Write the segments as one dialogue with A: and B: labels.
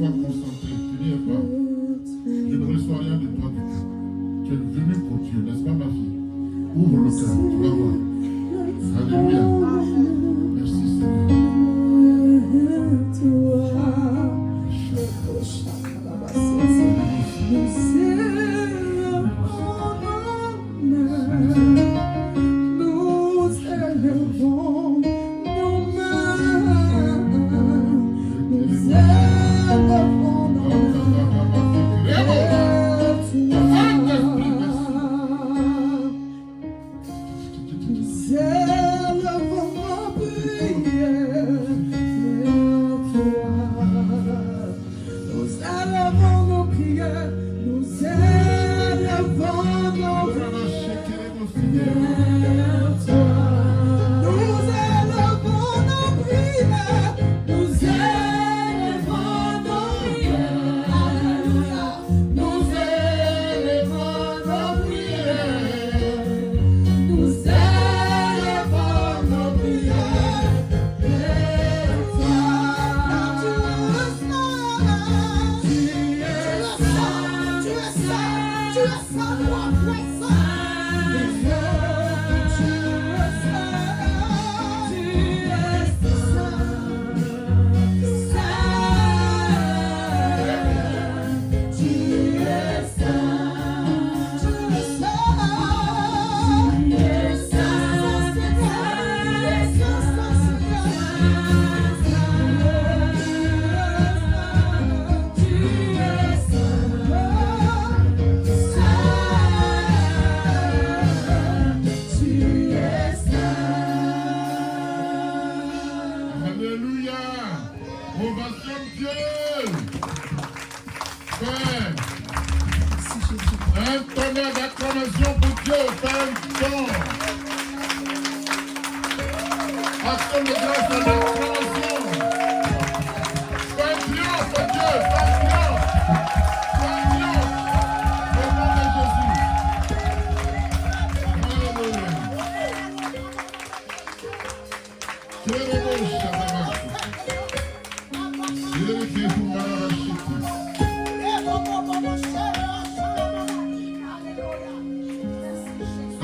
A: sois concentré, tu n'y es pas. Je ne reçois rien de toi du tout. Tu es venu pour Dieu, n'est-ce pas ma fille? Ouvre le cœur, tu vas voir. Alléluia. Merci Seigneur.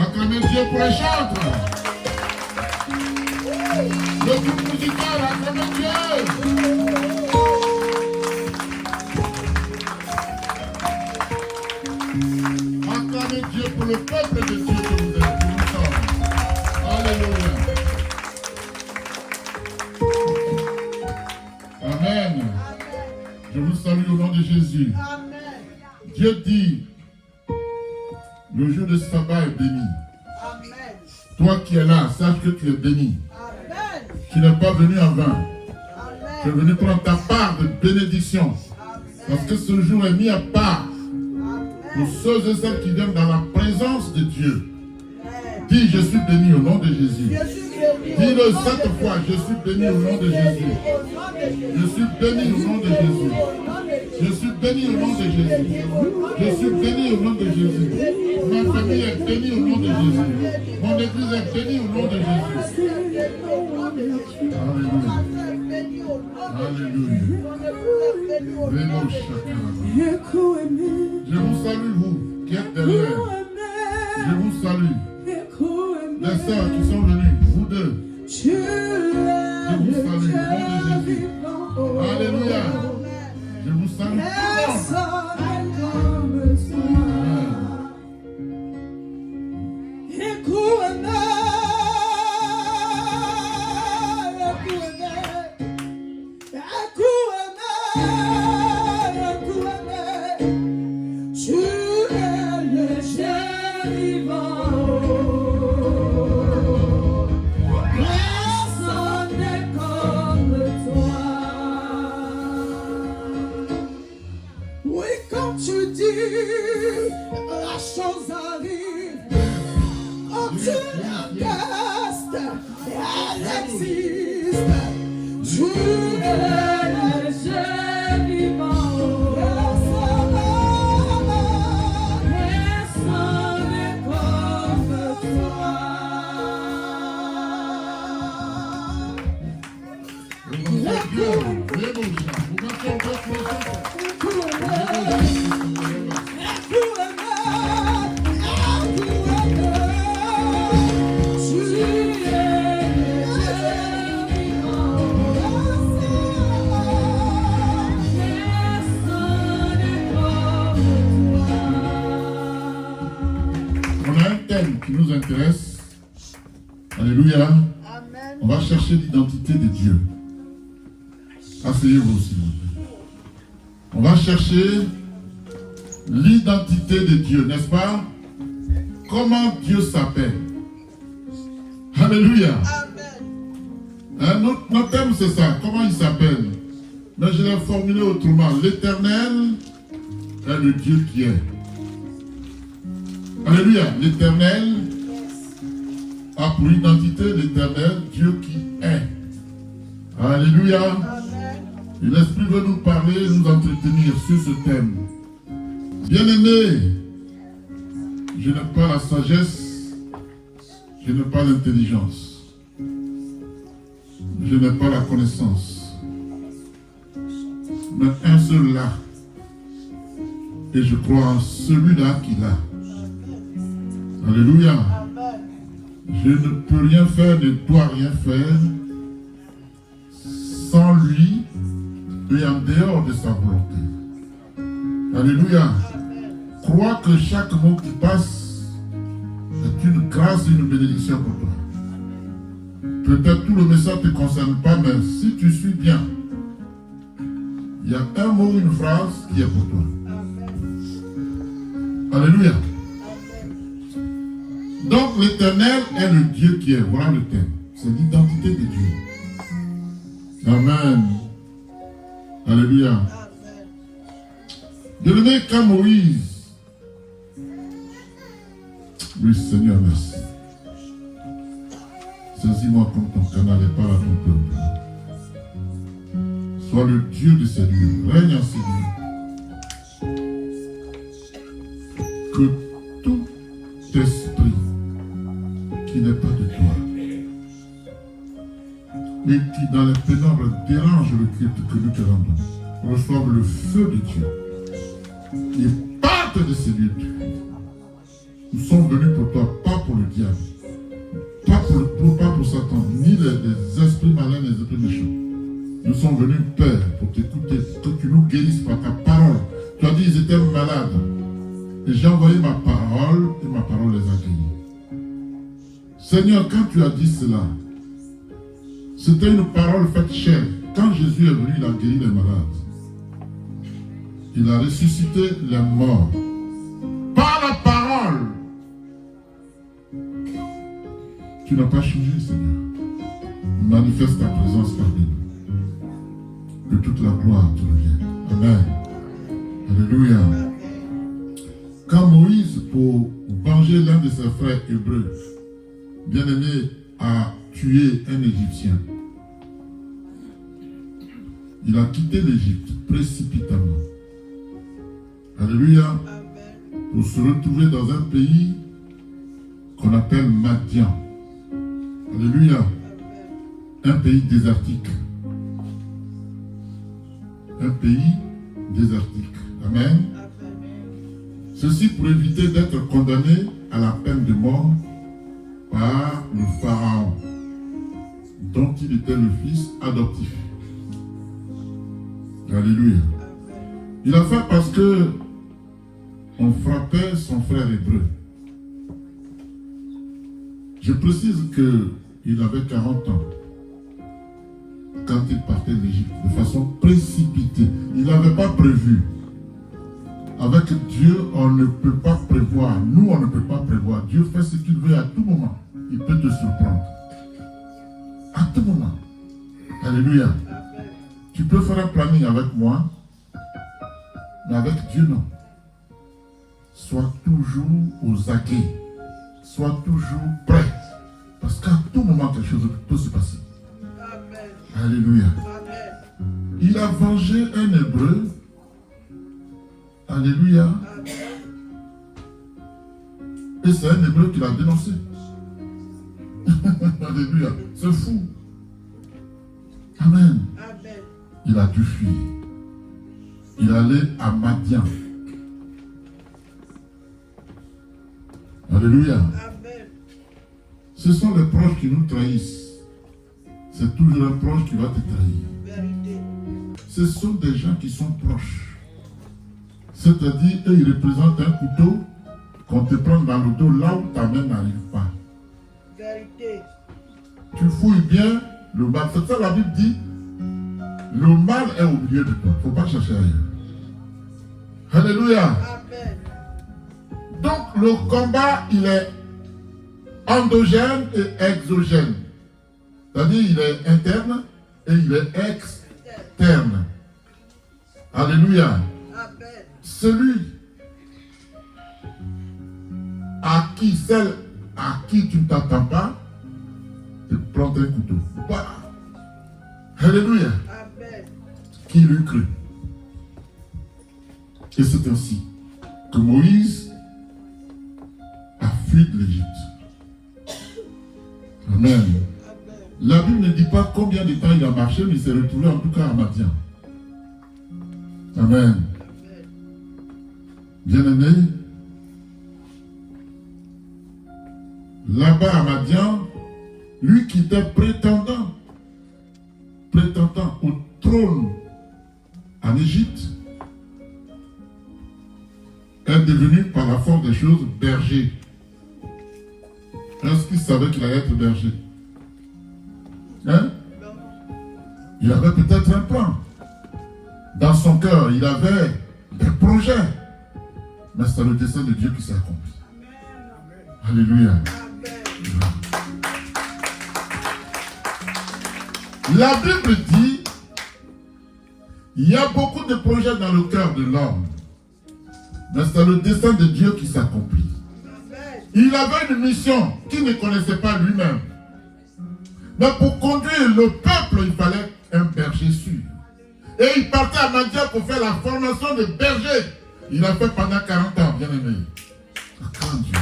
A: Acclamez Dieu pour les chantres. Le groupe musical, acclamez Dieu. Acclamez Dieu pour le peuple de Dieu que vous êtes. Alléluia. Amen. Je vous salue au nom de Jésus. Dieu dit, le jour de sabbat est béni. Amen. Toi qui es là, sache que tu es béni. Amen. Tu n'es pas venu en vain. Tu es venu prendre ta part de bénédiction. Amen. Parce que ce jour est mis à part. Amen. Pour ceux et celles qui viennent dans la présence de Dieu. Amen. Dis, je suis béni au nom de Jésus. Dis-le 7 fois, je suis béni au nom de Jésus. Je suis béni au nom de Jésus. Je suis béni au nom de Jésus. Je suis béni au nom de Jésus. Ma famille est bénie au nom de Jésus. Mon église est bénie au nom de Jésus. Alléluia. Alléluia. Je vous salue, vous qui êtes derrière. Je vous salue. Les sœurs qui sont venues, vous deux. Je vous salue au nom de Jésus. Alléluia. Je vous salue. Dieu, thème qui nous intéresse. Alléluia.
B: Amen.
A: On va chercher l'identité de Dieu. Asseyez-vous s'il vous plaît. On va chercher l'identité de Dieu, n'est-ce pas? Comment Dieu s'appelle? Alléluia.
B: Amen.
A: Notre thème c'est ça. Comment il s'appelle? Mais je l'ai formulé autrement. L'Éternel est le Dieu qui est. Alléluia. L'Éternel a pour identité l'Éternel, Dieu qui est. Alléluia.
B: Amen.
A: Et l'Esprit veut nous parler, nous entretenir sur ce thème. Bien-aimé, je n'ai pas la sagesse, je n'ai pas l'intelligence, je n'ai pas la connaissance, mais un seul là. Et je crois en celui-là qui l'a. Alléluia.
B: Amen.
A: Je ne peux rien faire, ne dois rien faire sans lui et en dehors de sa volonté. Alléluia. Crois que chaque mot qui passe est une grâce et une bénédiction pour toi. Peut-être tout le message ne te concerne pas, mais si tu suis bien, il y a un mot, une phrase qui est pour toi. Alléluia. Donc l'Éternel est le Dieu qui est. Voilà le thème. C'est l'identité de Dieu. Amen. Alléluia. Bien-aimé, quand Moïse. Oui, Seigneur, merci. Saisis-moi comme ton canal et parle à ton peuple. Sois le Dieu de ces lieux. Règne en ces lieux. Que tout esprit qui n'est pas de toi et qui dans les pénombres dérange le culte que nous te rendons, reçoivent le feu de Dieu et partent de ces lieux. Nous sommes venus pour toi, pas pour le diable, pas pour Satan, ni les esprits malins, les esprits méchants. Nous sommes venus, Père, pour t'écouter, que tu nous guérisses par ta parole. Tu as dit qu'ils étaient malades. Et j'ai envoyé ma parole et ma parole les a guéris. Seigneur, quand tu as dit cela, c'était une parole faite chair. Quand Jésus est venu, il a guéri les malades. Il a ressuscité les morts. Par la parole. Tu n'as pas changé, Seigneur. Manifeste ta présence parmi nous. Que toute la gloire te revienne. Amen. Alléluia. Quand Moïse, pour venger l'un de ses frères hébreux, bien-aimé, a tué un Égyptien, il a quitté l'Égypte précipitamment. Alléluia. Pour se retrouver dans un pays qu'on appelle Madian. Alléluia. Un pays désertique. Un pays désertique. Amen. Ceci pour éviter d'être condamné à la peine de mort par le Pharaon, dont il était le fils adoptif. Alléluia. Il a fait parce que on frappait son frère hébreu. Je précise qu'il avait 40 ans quand il partait d'Égypte, de façon précipitée. Il n'avait pas prévu. Avec Dieu, on ne peut pas prévoir. Nous, on ne peut pas prévoir. Dieu fait ce qu'il veut à tout moment. Il peut te surprendre. À tout moment. Alléluia. Tu peux faire un planning avec moi, mais avec Dieu, non. Sois toujours aux aguets. Sois toujours prêt. Parce qu'à tout moment, quelque chose peut se passer.
B: Amen.
A: Alléluia.
B: Amen.
A: Il a vengé un hébreu. Alléluia. Et c'est un hébreu qui l'a dénoncé. Alléluia. C'est fou. Amen.
B: Amen.
A: Il a dû fuir. Il allait à Madian. Alléluia.
B: Amen.
A: Ce sont les proches qui nous trahissent. C'est toujours un proche qui va te trahir.
B: Vérité.
A: Ce sont des gens qui sont proches. C'est-à-dire, eux, ils représentent un couteau qu'on te prenne dans le dos là où ta main n'arrive pas.
B: Vérité.
A: Tu fouilles bien le mal. C'est ça la Bible dit. Le mal est au milieu de toi. Il ne faut pas chercher ailleurs. Alléluia.
B: Amen.
A: Donc le combat, il est endogène et exogène. C'est-à-dire il est interne et il est externe. Alléluia.
B: Amen.
A: Celui celle à qui tu ne t'attends pas, te plante un couteau. Bah. Alléluia.
B: Amen.
A: Qui l'eût cru. Et c'est ainsi que Moïse a fui de l'Égypte. Amen.
B: Amen.
A: La Bible ne dit pas combien de temps il a marché, mais il s'est retrouvé en tout cas à Madian. Amen.
B: Amen.
A: Bien-aimé, là-bas à Madian, lui qui était prétendant au trône en Égypte, est devenu par la force des choses berger. Est-ce qu'il savait qu'il allait être berger? Hein?
B: Non.
A: Il avait peut-être un plan. Dans son cœur, il avait des projets. Mais c'est le dessein de Dieu qui s'est accompli. Alléluia.
B: Amen.
A: La Bible dit, il y a beaucoup de projets dans le cœur de l'homme. Mais c'est le dessein de Dieu qui s'accomplit.
B: Amen.
A: Il avait une mission qu'il ne connaissait pas lui-même. Mais pour conduire le peuple, il fallait un berger sûr. Et il partait à Madian pour faire la formation de berger. Il a fait pendant 40 ans, bien aimé. Grand Dieu.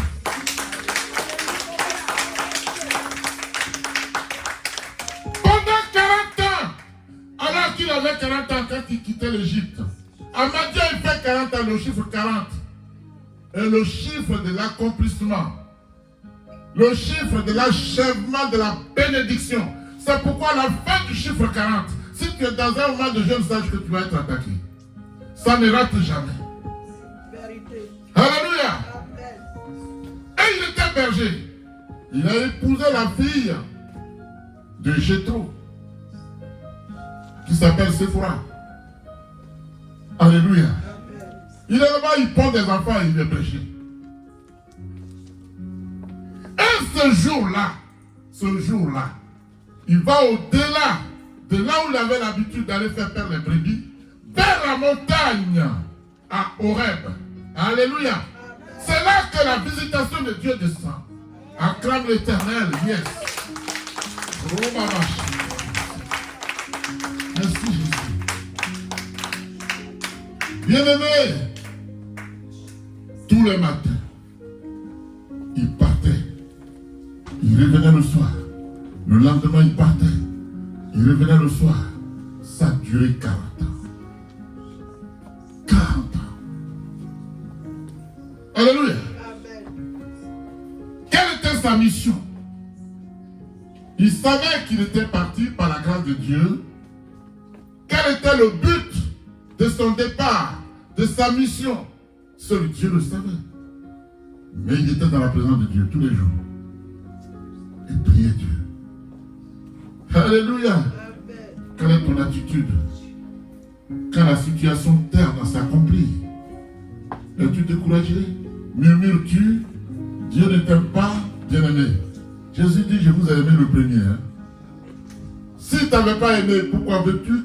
A: Pendant 40 ans, alors qu'il avait 40 ans quand il quittait l'Égypte, à Madian, il fait 40 ans, le chiffre 40 est le chiffre de l'accomplissement. Le chiffre de l'achèvement de la bénédiction. C'est pourquoi à la fin du chiffre 40, si tu es dans un moment de jeûne, sache que tu vas être attaqué. Ça ne rate jamais.
B: Vérité.
A: Alléluia.
B: Amen.
A: Et il était berger. Il a épousé la fille de Jéthro, qui s'appelle Séphora. Alléluia.
B: Amen.
A: Il est là-bas, il pond des enfants et il est berger. Et ce jour-là, il va au-delà de là où il avait l'habitude d'aller faire perdre les brebis, vers la montagne à Horeb. Alléluia. C'est là que la visitation de Dieu descend. Acclame l'Éternel, yes. Oh, ma vache. Merci Jésus. Bien-aimé, tous les matins, il partait. Il revenait le soir. Le lendemain, il partait. Il revenait le soir. Ça a duré 40 ans. 40 ans. Alléluia.
B: Amen.
A: Quelle était sa mission? Il savait qu'il était parti par la grâce de Dieu. Quel était le but de son départ, de sa mission? Seul Dieu le savait. Mais il était dans la présence de Dieu tous les jours. Et priait Dieu. Alléluia.
B: Amen.
A: Quelle est ton attitude quand la situation terne s'accomplit? Es-tu découragé? Murmures-tu? Dieu ne t'aime pas, bien-aimé. Jésus dit, je vous ai aimé le premier. Hein? Si tu n'avais pas aimé, pourquoi voudrais-tu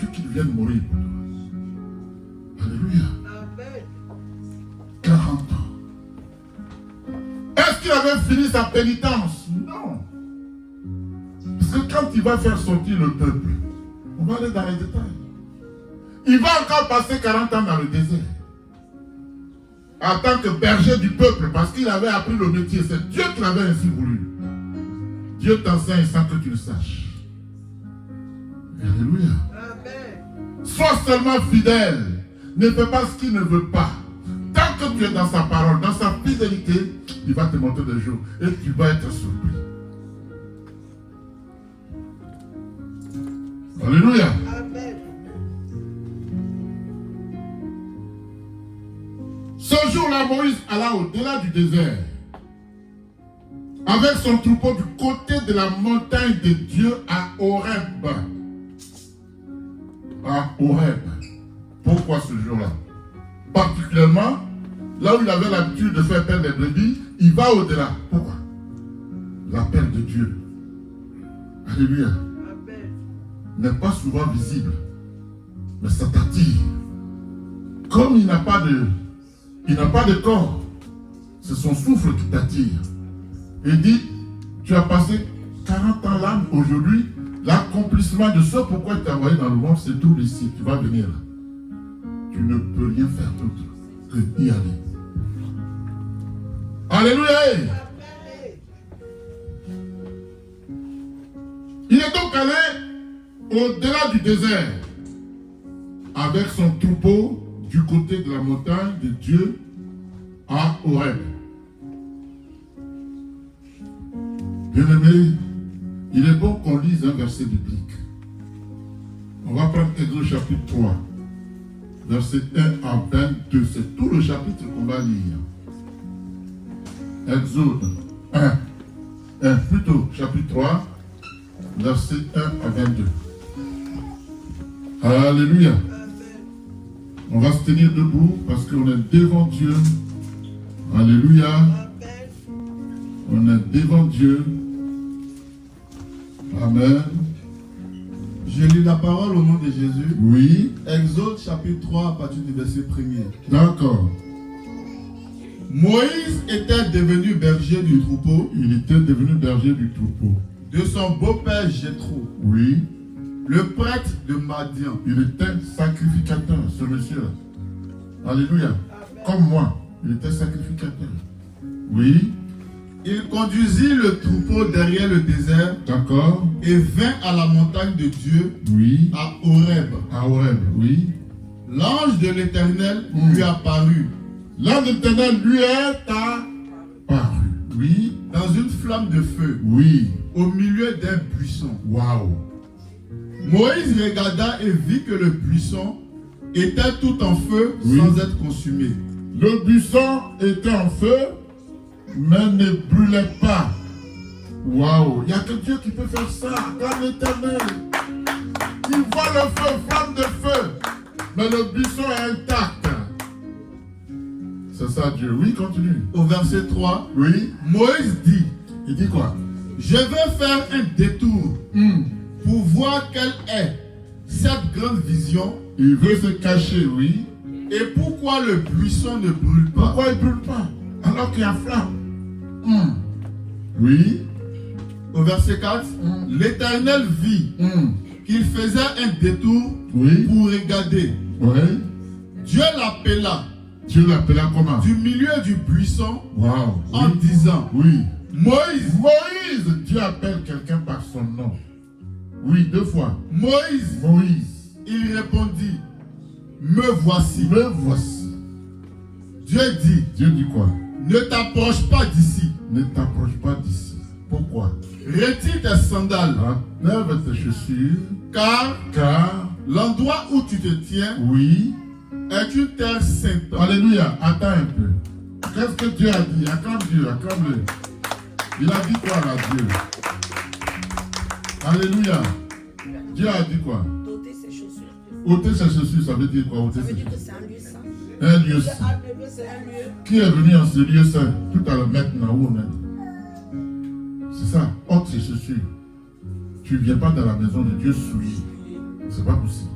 A: qu'il vienne mourir pour toi? Alléluia.
B: Amen.
A: 40 ans. Est-ce qu'il avait fini sa pénitence? Non. Parce que quand il va faire sortir le peuple, on va aller dans les détails. Il va encore passer 40 ans dans le désert. En tant que berger du peuple, parce qu'il avait appris le métier. C'est Dieu qui l'avait ainsi voulu. Dieu t'enseigne sans que tu le saches. Alléluia.
B: Amen.
A: Sois seulement fidèle. Ne fais pas ce qu'il ne veut pas. Tant que tu es dans sa parole, dans sa fidélité, il va te montrer des jours. Et tu vas être surpris. Alléluia.
B: Amen.
A: Ce jour-là, Moïse alla au-delà du désert, avec son troupeau du côté de la montagne de Dieu à Horeb. À Horeb. Pourquoi ce jour-là? Particulièrement, là où il avait l'habitude de faire perdre les brebis, il va au-delà. Pourquoi? L'appel de Dieu. Alléluia.
B: Amen.
A: N'est pas souvent visible, mais ça t'attire. Comme il n'a pas de corps, c'est son souffle qui t'attire. Il dit, tu as passé 40 ans là, aujourd'hui, l'accomplissement de ce pourquoi il t'a envoyé dans le monde, c'est tout ici, tu vas venir là. Tu ne peux rien faire d'autre que y aller. Alléluia. Il est donc allé au-delà du désert avec son troupeau du côté de la montagne de Dieu à Horeb. Bien-aimé, il est bon qu'on lise un verset biblique. On va prendre Exode chapitre 3, verset 1 à 22. C'est tout le chapitre qu'on va lire. Exode 1, chapitre 3, verset 1 à 22. Alléluia. On va se tenir debout parce qu'on est devant Dieu. Alléluia. On est devant Dieu. Amen.
C: Je lis la parole au nom de Jésus.
A: Oui.
C: Exode chapitre 3 à partir du verset 1er.
A: D'accord.
C: Moïse était devenu berger du troupeau.
A: Il était devenu berger du troupeau.
C: De son beau-père Jéthro,
A: Oui.
C: le prêtre de Madian.
A: Il était sacrificateur, ce monsieur-là. Alléluia. Comme moi, il était sacrificateur. Oui.
C: Il conduisit le troupeau derrière le désert
A: D'accord.
C: et vint à la montagne de Dieu
A: Oui.
C: à Horeb.
A: À Horeb, oui.
C: L'ange de l'Éternel lui apparut
A: L'ange de l'Éternel lui est apparu. Oui.
C: dans une flamme de feu
A: Oui.
C: au milieu d'un buisson.
A: Waouh.
C: Moïse regarda et vit que le buisson était tout en feu sans être consumé.
A: Le buisson était en feu, mais ne brûlait pas. Waouh. Il n'y a que Dieu qui peut faire ça. Comme l'Éternel. Il voit le feu, flamme de feu, mais le buisson est intact. C'est ça Dieu. Oui, continue.
C: Au verset 3,
A: Oui.
C: Moïse dit,
A: Il dit quoi?
C: je vais faire un détour pour voir quelle est cette grande vision
A: Il veut se cacher, oui.
C: et pourquoi le buisson ne brûle pas.
A: Pourquoi il ne brûle pas alors qu'il y a flamme? Oui.
C: Au verset 4, l'Éternel vit qu'il faisait un détour
A: Oui.
C: pour regarder.
A: Oui.
C: Dieu l'appela
A: Dieu l'appela comment?
C: du milieu du buisson
A: Waouh.
C: en
A: Oui.
C: disant,
A: Oui.
C: Moïse,
A: Moïse. Dieu appelle quelqu'un par son nom. Oui, 2 fois.
C: Moïse.
A: Moïse.
C: Il répondit, me voici.
A: Me voici.
C: Dieu dit,
A: Dieu dit quoi?
C: ne t'approche pas d'ici,
A: Ne t'approche pas d'ici. Pourquoi?
C: retire tes sandales,
A: Enlève tes chaussures,
C: car l'endroit où tu te tiens
A: oui.
C: est une terre sainte.
A: Alléluia. Attends un peu. Qu'est-ce que Dieu a dit? Acclame Dieu, acclame-le. Il a dit quoi là, Dieu? Alléluia. Dieu a dit quoi?
D: Ôter ses chaussures.
A: Ôter ses chaussures, ça veut dire quoi? Ôter
D: Ça veut
A: ses
D: dire que
A: chaussures.
D: c'est un lieu saint.
A: Un lieu saint.
B: C'est un lieu.
A: Qui est venu en ce lieu saint? Tout à le mettre dans où on est. C'est ça. Ôte ses chaussures. Tu ne viens pas dans la maison de Dieu souillé. C'est pas possible.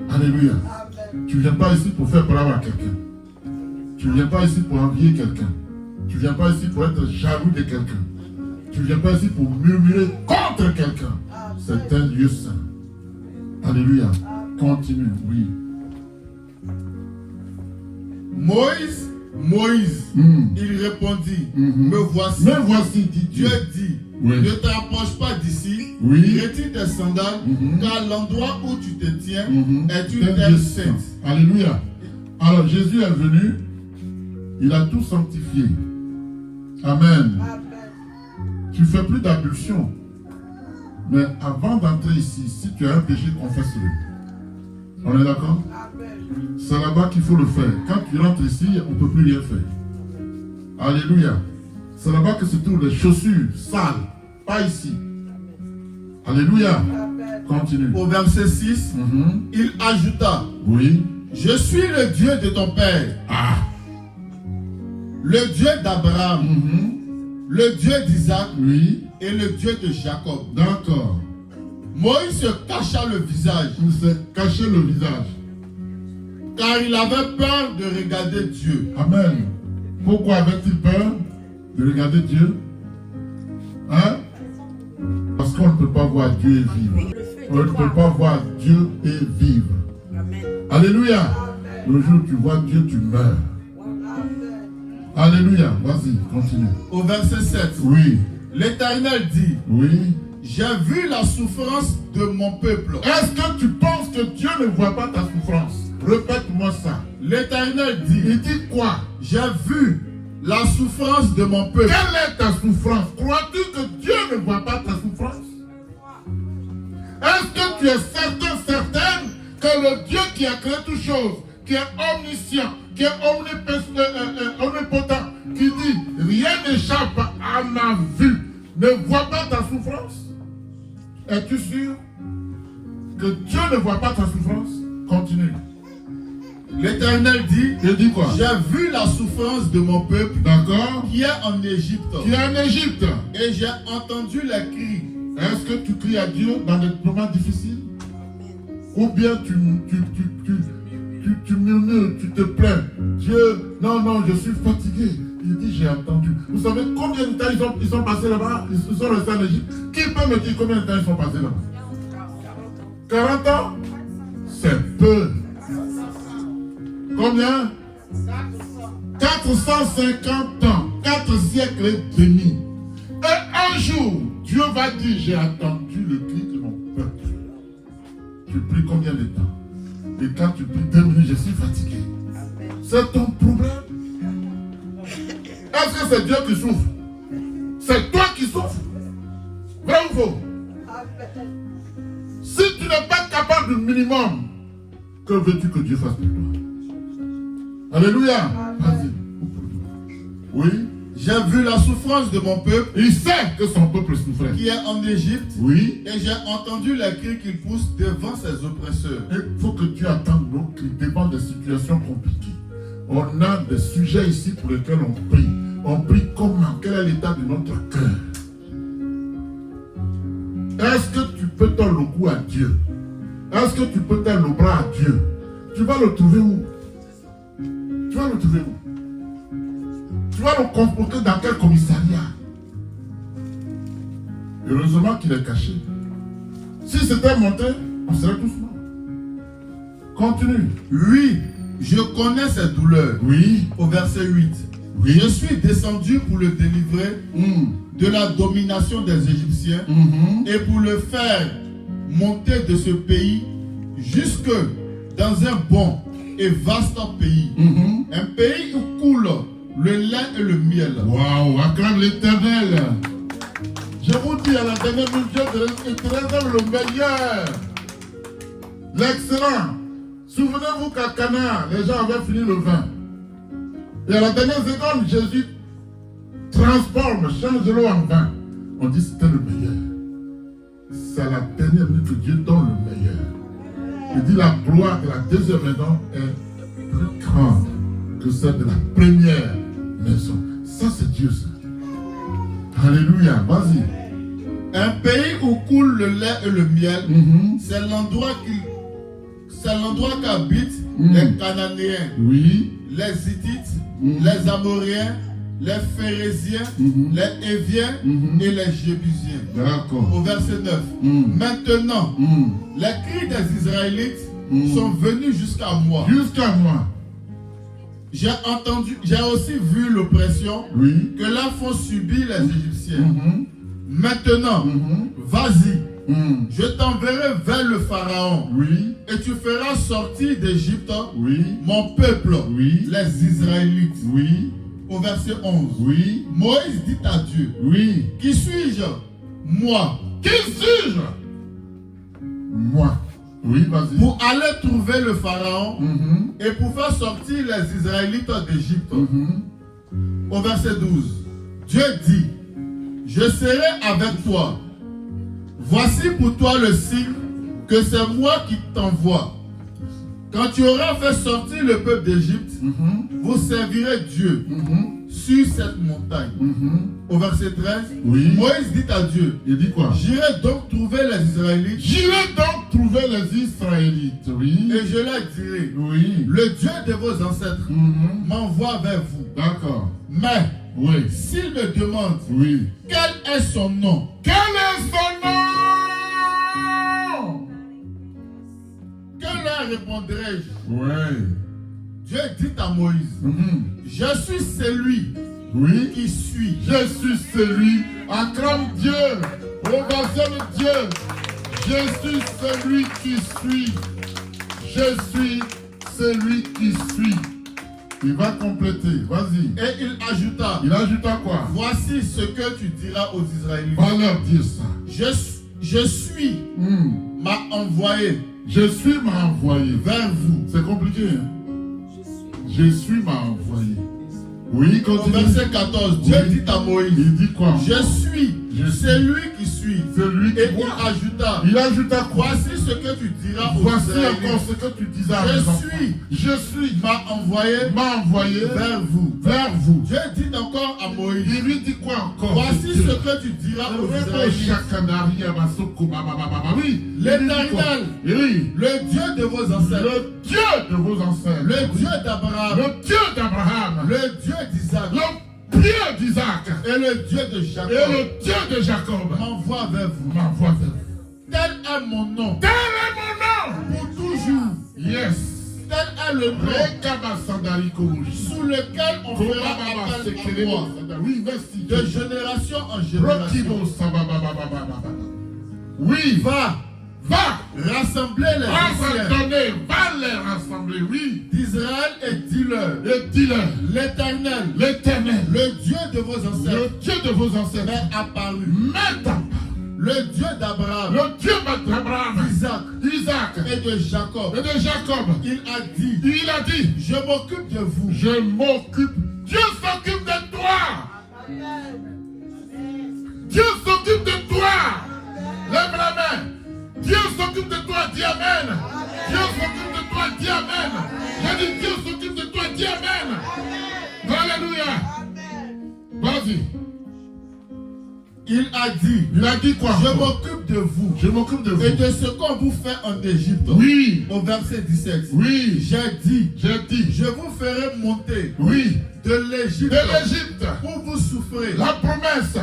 A: Alléluia. Tu ne viens pas ici pour faire brave à quelqu'un. Tu ne viens pas ici pour envier quelqu'un. Tu ne viens pas ici pour être jaloux de quelqu'un. Tu ne viens pas ici pour murmurer contre quelqu'un. C'est un lieu saint. Alléluia. Continue, oui.
C: Moïse, il répondit, me voici.
A: Me voici, dit
C: Dieu
A: Dieu.
C: dit,
A: Oui.
C: ne t'approche pas d'ici,
A: Oui.
C: retire tes sandales, car l'endroit où tu te tiens est
A: C'est
C: une
A: un
C: terre
A: lieu
C: sainte.
A: saint. Alléluia. Alors Jésus est venu, il a tout sanctifié. Amen. Tu ne fais plus d'ablution. Mais avant d'entrer ici, si tu as un péché, confesse-le. On est d'accord? C'est là-bas qu'il faut le faire. Quand tu rentres ici, on ne peut plus rien faire. Alléluia. C'est là-bas que se trouvent les chaussures sales. Pas ici. Alléluia. Continue.
C: Au verset 6, il ajouta,
A: Oui.
C: je suis le Dieu de ton père,
A: Ah.
C: le Dieu d'Abraham, le Dieu d'Isaac
A: Oui.
C: et le Dieu de Jacob.
A: D'accord.
C: Moïse se cacha le visage,
A: Il s'est caché le visage.
C: car il avait peur de regarder Dieu.
A: Amen. Pourquoi avait-il peur de regarder Dieu? Hein? Parce qu'on ne peut pas voir Dieu et vivre. On ne peut pas voir Dieu et vivre.
D: Amen.
A: Alléluia. Le jour où tu vois Dieu, tu meurs. Alléluia. Vas-y, continue.
C: Au verset 7,
A: Oui.
C: l'Éternel dit,
A: Oui.
C: j'ai vu la souffrance de mon peuple.
A: Est-ce que tu penses que Dieu ne voit pas ta souffrance? Répète-moi ça.
C: L'Éternel dit,
A: Il dit quoi?
C: j'ai vu la souffrance de mon peuple.
A: Quelle est ta souffrance? Crois-tu que Dieu ne voit pas ta souffrance? Est-ce que tu es certaine que le Dieu qui a créé toutes choses, qui est omniscient, qui est omnipotent, qui dit rien n'échappe à ma vue, ne voit pas ta souffrance? Es-tu sûr que Dieu ne voit pas ta souffrance? Continue.
C: L'Éternel dit,
A: Il dit quoi?
C: j'ai vu la souffrance de mon peuple
A: D'accord?
C: qui est en Égypte.
A: Qui est en Égypte.
C: Et j'ai entendu les cris.
A: Est-ce que tu cries à Dieu dans des moments difficiles? Ou bien tu murmures, tu te plains. Dieu, non, je suis fatigué. Il dit, j'ai entendu. Vous savez combien de temps ils sont passés là-bas? Ils sont restés en Égypte. Qui peut me dire combien de temps ils sont passés là-bas? 40 ans? C'est peu. Combien? 450 ans. 4 siècles et demi. Et un jour, Dieu va dire, j'ai entendu le cri de mon peuple. Tu pries combien de temps? Et quand tu pries 2 minutes, je suis fatigué. C'est ton problème. Est-ce que c'est Dieu qui souffre? C'est toi qui souffres. Vrai ou faux? Si tu n'es pas capable du minimum, que veux-tu que Dieu fasse pour toi? Alléluia. Vas-y. Oui.
C: J'ai vu la souffrance de mon peuple
A: Il sait que son peuple souffrait.
C: qui est en Égypte.
A: Oui.
C: Et j'ai entendu les cris qu'il pousse devant ses oppresseurs.
A: Il faut que Dieu attende nos cris devant des situations compliquées. On a des sujets ici pour lesquels on prie. On prie comment? Quel est l'état de notre cœur? Est-ce que tu peux tendre le cou à Dieu? Est-ce que tu peux tendre le bras à Dieu? Tu vas le trouver où? Tu vas le trouver où? Tu vas le comporter dans quel commissariat? Heureusement qu'il est caché. Si c'était monté, on serait tous morts. Continue.
C: Oui, je connais ses douleurs.
A: Oui.
C: Au verset 8.
A: Oui.
C: Je suis descendu pour le délivrer de la domination des Égyptiens et pour le faire monter de ce pays jusque dans un bon et vaste pays. Un pays où coule le lait et le miel.
A: Waouh, acclame l'Éternel. Je vous dis à la dernière minute, Dieu te réserve le meilleur. L'excellent. Souvenez-vous qu'à Cana, les gens avaient fini le vin. Et à la dernière seconde, Jésus transforme, change l'eau en vin. On dit que c'était le meilleur. C'est à la dernière minute que Dieu donne le meilleur. Il dit la gloire de la deuxième maison est plus grande que celle de la première maison. Ça, c'est Dieu, ça. Alléluia, vas-y.
C: Un pays où coule le lait et le miel, c'est l'endroit qu'habitent les Cananéens,
A: Oui.
C: les Hittites, les Amoréens, les Phérésiens, les Éviens et les Jébusiens.
A: D'accord.
C: Au verset 9. Maintenant, les cris des Israélites sont venus jusqu'à moi.
A: Jusqu'à moi.
C: J'ai entendu, j'ai aussi vu l'oppression
A: Oui.
C: que là font subir les Égyptiens. Maintenant, vas-y, je t'enverrai vers le Pharaon.
A: Oui.
C: Et tu feras sortir d'Égypte
A: Oui.
C: mon peuple,
A: Oui.
C: les Israélites.
A: Oui.
C: Au verset 11.
A: Oui.
C: Moïse dit à Dieu,
A: Oui.
C: qui suis-je? Moi.
A: Qui suis-je? Moi. Oui, vas-y.
C: pour aller trouver le Pharaon
A: Mhm.
C: et pour faire sortir les Israélites d'Égypte.
A: Mhm.
C: Au verset 12, Dieu dit, je serai avec toi. Voici pour toi le signe que c'est moi qui t'envoie. Quand tu auras fait sortir le peuple d'Égypte,
A: Mhm.
C: vous servirez Dieu
A: Mhm.
C: sur cette montagne.
A: Mhm.
C: Au verset 13,
A: Oui.
C: Moïse dit à Dieu,
A: Il dit quoi?
C: j'irai donc trouver les Israélites
A: J'irai donc trouver les Israélites. Oui.
C: et je leur dirai,
A: Oui.
C: le Dieu de vos ancêtres
A: Mhm.
C: m'envoie vers vous.
A: D'accord.
C: Mais
A: Oui.
C: s'il me demande
A: Oui.
C: quel est son nom,
A: Quel est son nom?
C: que leur répondrai-je?
A: Oui.
C: Dieu dit à Moïse,
A: Mhm.
C: je suis celui
A: Oui.
C: qui suis.
A: Je suis celui, acclame Dieu, ovationne Dieu. Je suis celui qui suis. Je suis celui qui suis. Il va compléter, vas-y.
C: Et il ajouta,
A: Il ajouta quoi?
C: voici ce que tu diras aux Israélites.
A: Va leur dire ça.
C: Je suis m'a envoyé
A: Je suis m'a envoyé.
C: vers vous.
A: C'est compliqué, hein? Je suis m'a envoyé. Oui,
C: Au
A: continue.
C: verset 14, Dieu
A: Oui.
C: dit à Moïse,
A: Il dit quoi?
C: je suis
A: Je suis.
C: celui qui suis.
A: Celui
C: Et
A: qui
C: il ajouta,
A: Il ajouta quoi?
C: voici ce que tu diras aux
A: Voici
C: Israélites.
A: encore ce que tu disais à
C: Je
A: mes enfants.
C: suis.
A: Je suis
C: M'a envoyé
A: m'a envoyé
C: vers vous.
A: vers vous.
C: Dieu dit encore à Moïse,
A: Il lui dit quoi encore?
C: voici
A: Dieu?
C: ce que tu diras aux Israélites.
A: Oui.
C: L'Éternel,
A: Oui.
C: le Dieu de vos ancêtres,
A: Le Dieu de vos ancêtres.
C: le Dieu d'Abraham,
A: Le Dieu d'Abraham.
C: le Dieu d'Isaac
A: Le Dieu d'Isaac.
C: et le Dieu de
A: Et
C: Jacob
A: le Dieu de Jacob.
C: m'envoie vers vous.
A: M'envoie vers vous.
C: Tel est mon nom
A: Tel est mon nom.
C: pour toujours.
A: Yes.
C: Tel est le nom sous lequel on fera appel à moi
A: Oui, merci.
C: de génération en génération.
A: Oui,
C: Va
A: va,
C: rassembler les
A: va
C: anciens
A: s'adonner, va les rassembler, oui.
C: d'Israël et dis-leur,
A: Et dis-leur,
C: l'Éternel,
A: l'Éternel,
C: le Dieu de vos ancêtres,
A: le Dieu de vos ancêtres,
C: m'est apparu.
A: met en
C: Le Dieu d'Abraham,
A: le Dieu d'Abraham,
C: d'Isaac
A: Isaac
C: et de Jacob.
A: et de Jacob.
C: Il a dit,
A: Il a dit,
C: je m'occupe de vous.
A: je m'occupe, Dieu s'occupe de toi. Dieu s'occupe de toi. Lève la main. Dieu s'occupe de toi, dis Amen. Dieu s'occupe de toi, dis Amen. J'ai dit Dieu s'occupe de toi, dis Amen. Alléluia. Vas-y.
C: Il a dit
A: quoi?
C: je m'occupe de vous
A: Je m'occupe de vous.
C: et de ce qu'on vous fait en Égypte.
A: Oui.
C: Au verset 17.
A: Oui.
C: J'ai dit,
A: Je
C: vous ferai monter
A: oui.
C: de l'Égypte
A: De l'Égypte.
C: pour vous souffrir
A: La promesse.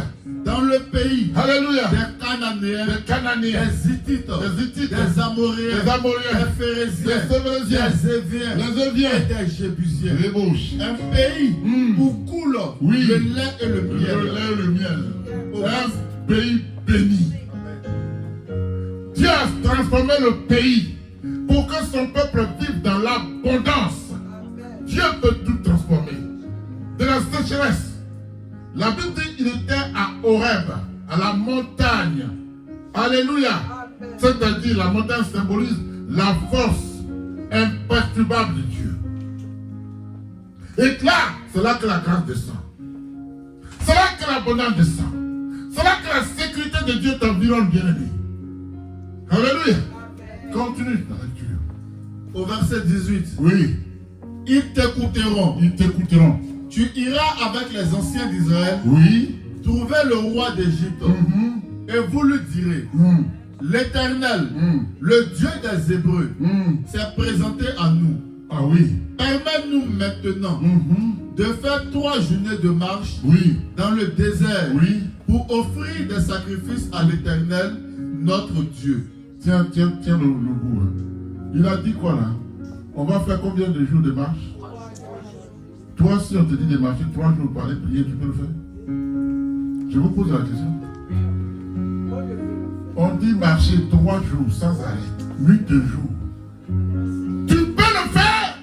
C: dans le pays
A: Alléluia.
C: des Cananéens,
A: Des Cananéens.
C: des Hittites,
A: Des Hittites.
C: des Amoréens,
A: Des Amoréens.
C: des Phérésiens,
A: Des Phérésiens.
C: des Éviens
A: Les Éviens.
C: et des Jébusiens.
A: Les bouches.
C: Un pays où coule
A: Oui.
C: le lait et le
A: Le
C: miel.
A: lait et le miel.
C: Au
A: Un pays béni. Dieu a transformé le pays pour que son peuple vive dans l'abondance. Dieu peut tout transformer. De la sécheresse. La Bible dit qu'il était à Horeb, à la montagne. Alléluia. C'est-à-dire la montagne symbolise la force imperturbable de Dieu. Et là, c'est là que la grâce descend. C'est là que l'abondance descend. C'est là que la sécurité de Dieu t'environne, bien-aimé. Alléluia. Continue la lecture.
C: Au verset 18.
A: Oui,
C: Ils t'écouteront.
A: ils t'écouteront.
C: Tu iras avec les anciens d'Israël
A: Oui.
C: trouver le roi d'Égypte et vous lui direz, l'Éternel, le Dieu des Hébreux, s'est présenté à nous.
A: Ah oui.
C: Permets-nous maintenant de faire 3 journées de marche
A: Oui.
C: dans le désert
A: Oui.
C: pour offrir des sacrifices à l'Éternel, notre Dieu.
A: Tiens le bout. Hein. Il a dit quoi là? On va faire combien de jours de marche? Toi, si on te dit de marcher 3 jours pour aller prier, tu peux le faire? Je vous pose la question. On dit marcher 3 jours sans arrêt, nuit de jour. Tu peux le faire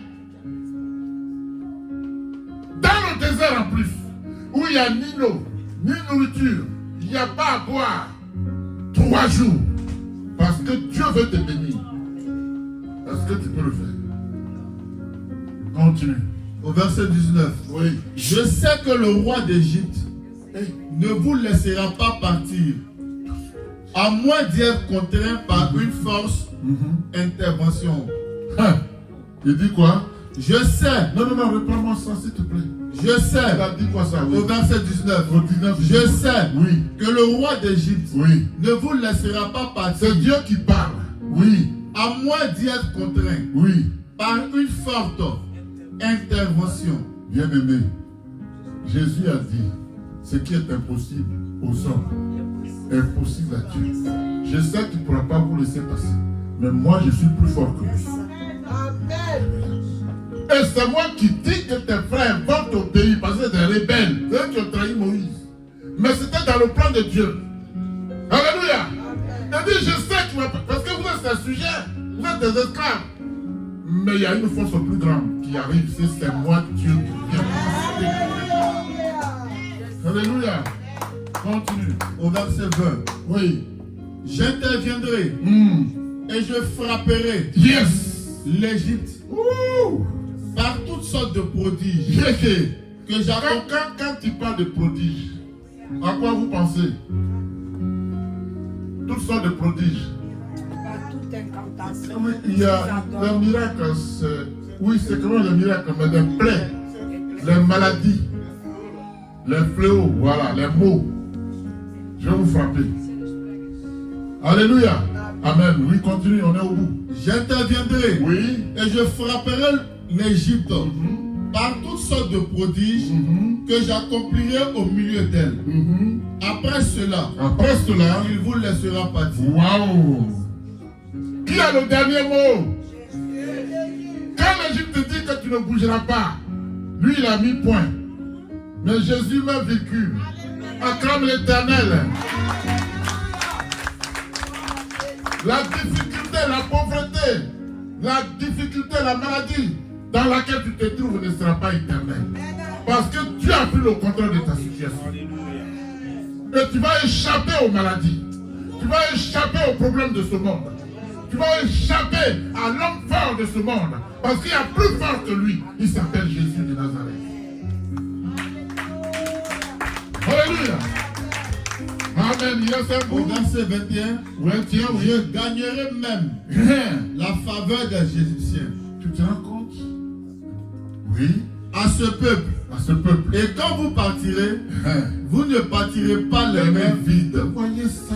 A: dans le désert en plus, où il n'y a ni eau, ni nourriture, il n'y a pas à boire. 3 jours. Parce que Dieu veut te bénir. Est-ce que tu peux le faire? Continue.
C: Au verset 19.
A: Oui.
C: Je sais que le roi d'Égypte ne vous laissera pas partir, à moins d'y être contraint par une force intervention.
A: Il dit quoi?
C: Je sais.
A: Non, reprends-moi ça, s'il te plaît.
C: Je sais.
A: Il a dit quoi ça? Oui.
C: Au verset 19.
A: Au 19,
C: Je sais
A: oui.
C: que le roi d'Égypte
A: Oui.
C: ne vous laissera pas partir,
A: C'est Dieu qui parle. Oui.
C: à moins d'y être contraint
A: Oui.
C: par une forte intervention.
A: Bien-aimé, Jésus a dit, ce qui est impossible aux hommes est possible à Dieu. Je sais qu'il ne pourra pas vous laisser passer, mais moi je suis plus fort que lui.
B: Amen.
A: Et c'est moi qui dis que tes frères vont au pays parce que c'est des rebelles. C'est eux qui ont trahi Moïse. Mais c'était dans le plan de Dieu. Alléluia. Il dit, je sais que parce que vous êtes des sujets, vous êtes des esclaves. Mais il y a une force plus grande qui arrive, c'est moi Dieu qui vient. Alléluia. Continue.
C: Au verset 20.
A: Oui.
C: J'interviendrai et je frapperai
A: Yes.
C: l'Égypte
A: Ouh.
C: par toutes sortes de prodiges que j'accomplis.
A: Quand tu parles de prodiges, à quoi vous pensez? Toutes sortes de prodiges.
D: Par toute incantation.
A: Oui, il y a les miracles, c'est comment les miracles, mais des plaies, les maladies, les fléaux, voilà, les maux. Je vais vous frapper. Alléluia. Amen. Oui, continue, on est au bout.
C: J'interviendrai
A: Oui.
C: et je frapperai l'Égypte par toutes sortes de prodiges que j'accomplirai au milieu d'elle. Après cela, il vous laissera partir.
A: Waouh. Qui a le dernier mot? Quand l'Égypte dit que tu ne bougeras pas, lui il a mis point. Mais Jésus m'a vécu. Acclame l'Éternel. La difficulté, la pauvreté, la difficulté, la maladie dans laquelle tu te trouves ne sera pas éternelle. Parce que tu as pris le contrôle de ta situation. Et tu vas échapper aux maladies. Tu vas échapper aux problèmes de ce monde. Tu vas échapper à l'homme fort de ce monde. Parce qu'il y a plus fort que lui. Il s'appelle Jésus de Nazareth. Alléluia. Amen. Il y a ça
C: Au verset 21, je gagnerai même la faveur des Égyptiens.
A: Tu te rends compte? Oui.
C: À ce peuple.
A: À ce peuple.
C: Et quand vous partirez, vous ne partirez pas les mains vides.
A: Vous voyez ça?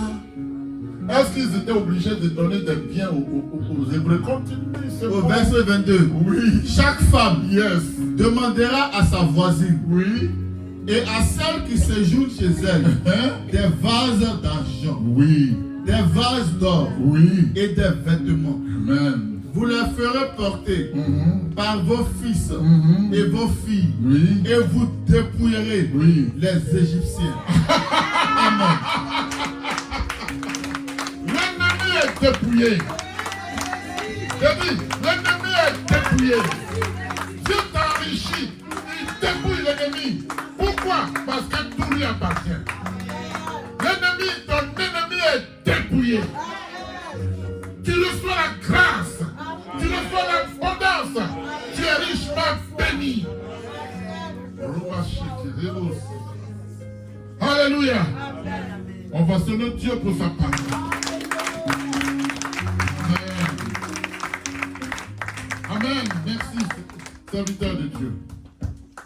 A: Est-ce qu'ils étaient obligés de donner des biens aux Hébreux? Continue.
C: Au verset 22.
A: Oui.
C: Chaque femme
A: Yes.
C: demandera à sa voisine
A: Oui.
C: et à celle qui séjourne chez elle des vases d'argent,
A: Oui.
C: des vases d'or
A: Oui.
C: et des vêtements.
A: Amen.
C: Vous les ferez porter par vos fils et vos filles,
A: Oui.
C: et vous dépouillerez les Égyptiens. Amen.
A: L'ennemi est dépouillé. J'ai dit, l'ennemi est dépouillé. Dieu t'a enrichi. Il dépouille l'ennemi. Pourquoi? Parce que tout lui appartient. L'ennemi, ton ennemi est dépouillé. Tu reçois la grâce. Tu reçois l'abondance. Tu es richement béni. Alléluia. On va sonner Dieu pour sa part. Amen. Merci, serviteur de Dieu.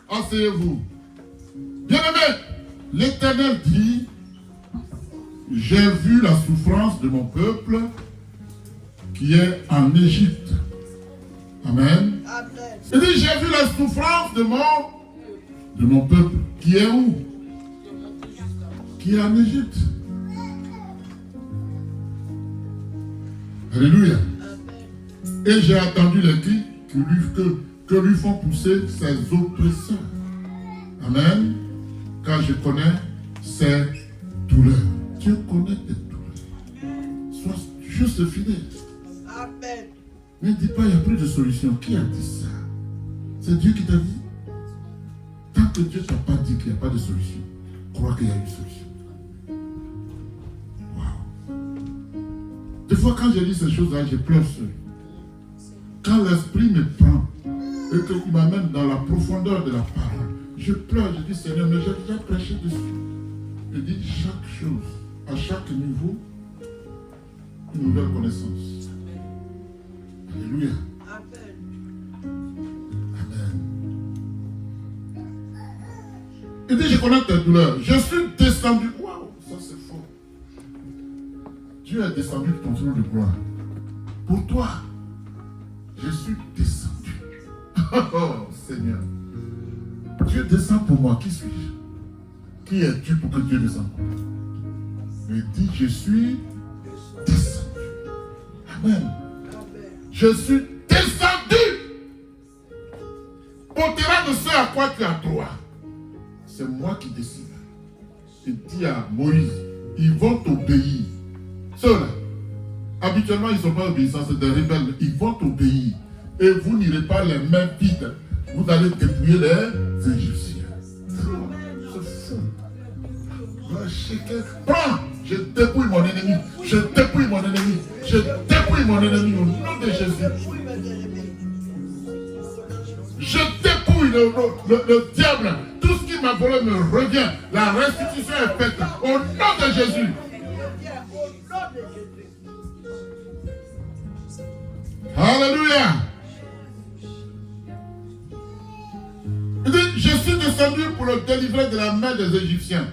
A: Asseyez-vous. Bien-aimé, l'Éternel dit, j'ai vu la souffrance de mon peuple qui est en Égypte. Amen. Il dit, j'ai vu la souffrance de mon peuple qui est où? Qui est en Égypte. Alléluia. Et j'ai entendu les cris que lui font pousser ses oppresseurs. Amen. Car je connais ses douleurs. Dieu connaît tes douleurs. Sois juste fidèle.
B: Amen.
A: Ne dis pas, il n'y a plus de solution. Qui a dit ça? C'est Dieu qui t'a dit. Tant que Dieu ne t'a pas dit qu'il n'y a pas de solution, crois qu'il y a une solution. Wow. Des fois, quand je lis ces choses-là, je pleure seul. quand l'esprit me prend et qu'il m'amène dans la profondeur de la parole, je pleure, je dis Seigneur, mais j'ai déjà prêché dessus. Je dis chaque chose, à chaque niveau, une nouvelle connaissance. Alléluia. Amen. Il dit, je connais tes douleurs. Je suis descendu. Waouh, ça c'est fort. Dieu est descendu de ton trône de gloire. Pour toi, je suis descendu. Oh Seigneur. Dieu descend pour moi. Qui suis-je? Qui es-tu pour que Dieu descende? Il dit, je suis descendu. Amen. Je suis descendu au terrain de ce à quoi tu as droit. C'est moi qui décide. Il dit à Moïse, ils vont t'obéir. Ceux-là, habituellement, ils ne sont pas obéissants, c'est des rebelles. Ils vont t'obéir. Et vous n'irez pas les mains vides. Vous allez dépouiller les Égyptiens. C'est fou. Prends, je dépouille mon ennemi. Je dépouille mon ennemi. Je dépouille mon ennemi au nom de Jésus. Je dépouille le diable. Tout ce qui m'a volé me revient. La restitution est faite au nom de Jésus. Alléluia. Il dit, je suis descendu pour le délivrer de la main des Égyptiens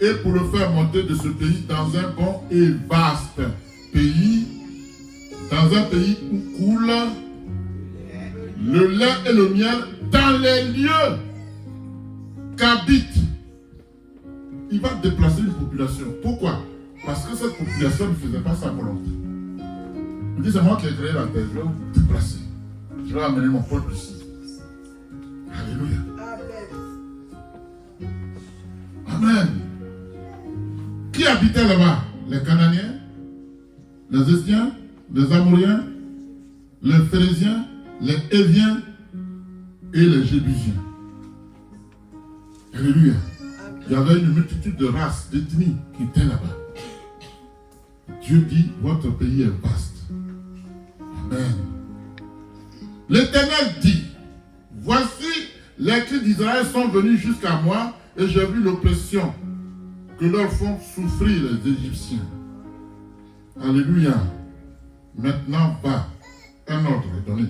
A: et pour le faire monter de ce pays dans un bon et vaste pays, dans un pays où coule le lait et le miel, dans les lieux qu'habite. Il va déplacer une population. Pourquoi? Parce que cette population ne faisait pas sa volonté. Il dit, c'est moi qui ai créé la terre, je vais vous déplacer. Je vais amener mon peuple ici. Alléluia. Amen. Qui habitait là-bas? Les Cananéens, les Estiens, les Amoriens, les Phérésiens, les Éviens et les Jébusiens. Alléluia. Il y avait une multitude de races, d'ethnies qui étaient là-bas. Dieu dit, votre pays est vaste. Amen. L'Éternel dit, voici, les cris d'Israël sont venus jusqu'à moi et j'ai vu l'oppression que leur font souffrir les Égyptiens. Alléluia. Maintenant va, un ordre est donné.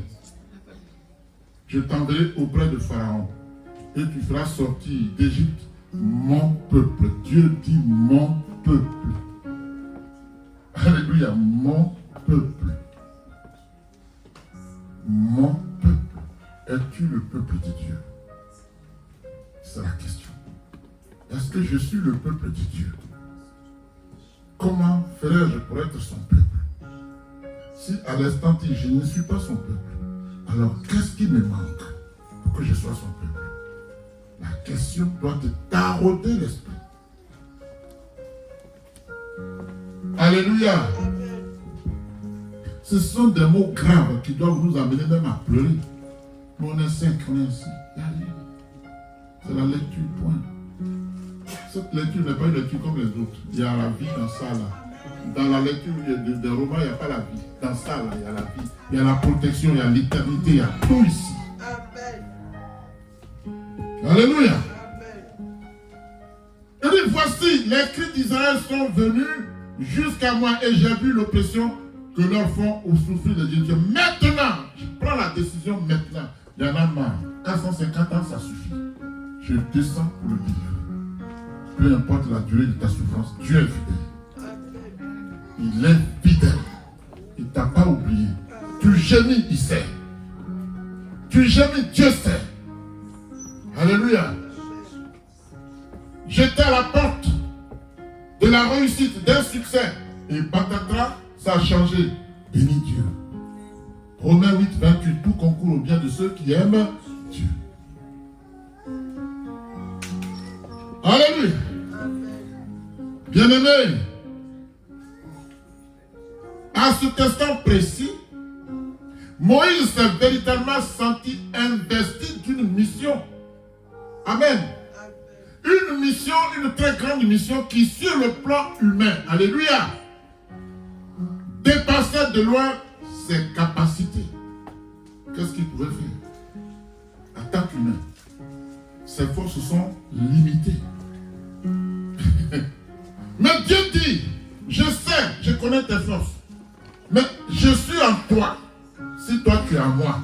A: Je t'enverrai auprès de Pharaon et tu feras sortir d'Égypte mon peuple. Dieu dit mon peuple. Alléluia, mon peuple. Mon peuple. Es-tu le peuple de Dieu? C'est la question. Est-ce que je suis le peuple de Dieu? Comment ferais-je pour être son peuple? Si à l'instant T, je ne suis pas son peuple, alors qu'est-ce qui me manque pour que je sois son peuple? La question doit te tarauder l'esprit. Alléluia. Ce sont des mots graves qui doivent nous amener même à pleurer. Mais on est synchronisé ici. C'est la lecture, point. Cette lecture n'est pas une lecture comme les autres. Il y a la vie dans ça là. Dans la lecture des romans, il n'y a pas la vie. Dans ça là, il y a la vie. Il y a la protection, il y a l'éternité, il y a tout ici. Amen. Alléluia. Il dit, voici, les cris d'Israël sont venus jusqu'à moi et j'ai vu l'oppression que leur font au souffrir les Égyptiens. Maintenant, je prends la décision maintenant. Il y en a marre. 450 ans, ça suffit. Je descends pour le vivre. Peu importe la durée de ta souffrance, Dieu est fidèle. Il est fidèle. Il ne t'a pas oublié. Tu gémis, il sait. Tu gémis, Dieu sait. Alléluia. J'étais à la porte de la réussite, d'un succès. Et patatras, ça a changé. Bénis Dieu. Romains 8, 28. Tout concourt au bien de ceux qui aiment Dieu. Alléluia. Bien-aimé, à cet instant précis, Moïse s'est véritablement senti investi d'une mission. Amen. Une mission, une très grande mission qui, sur le plan humain, alléluia, dépassait de loin ses capacités. qu'est-ce qu'il pouvait faire? En tant qu'humain, ses forces sont limitées. Mais Dieu dit, je sais, je connais tes forces, mais je suis en toi. Si toi tu es en moi,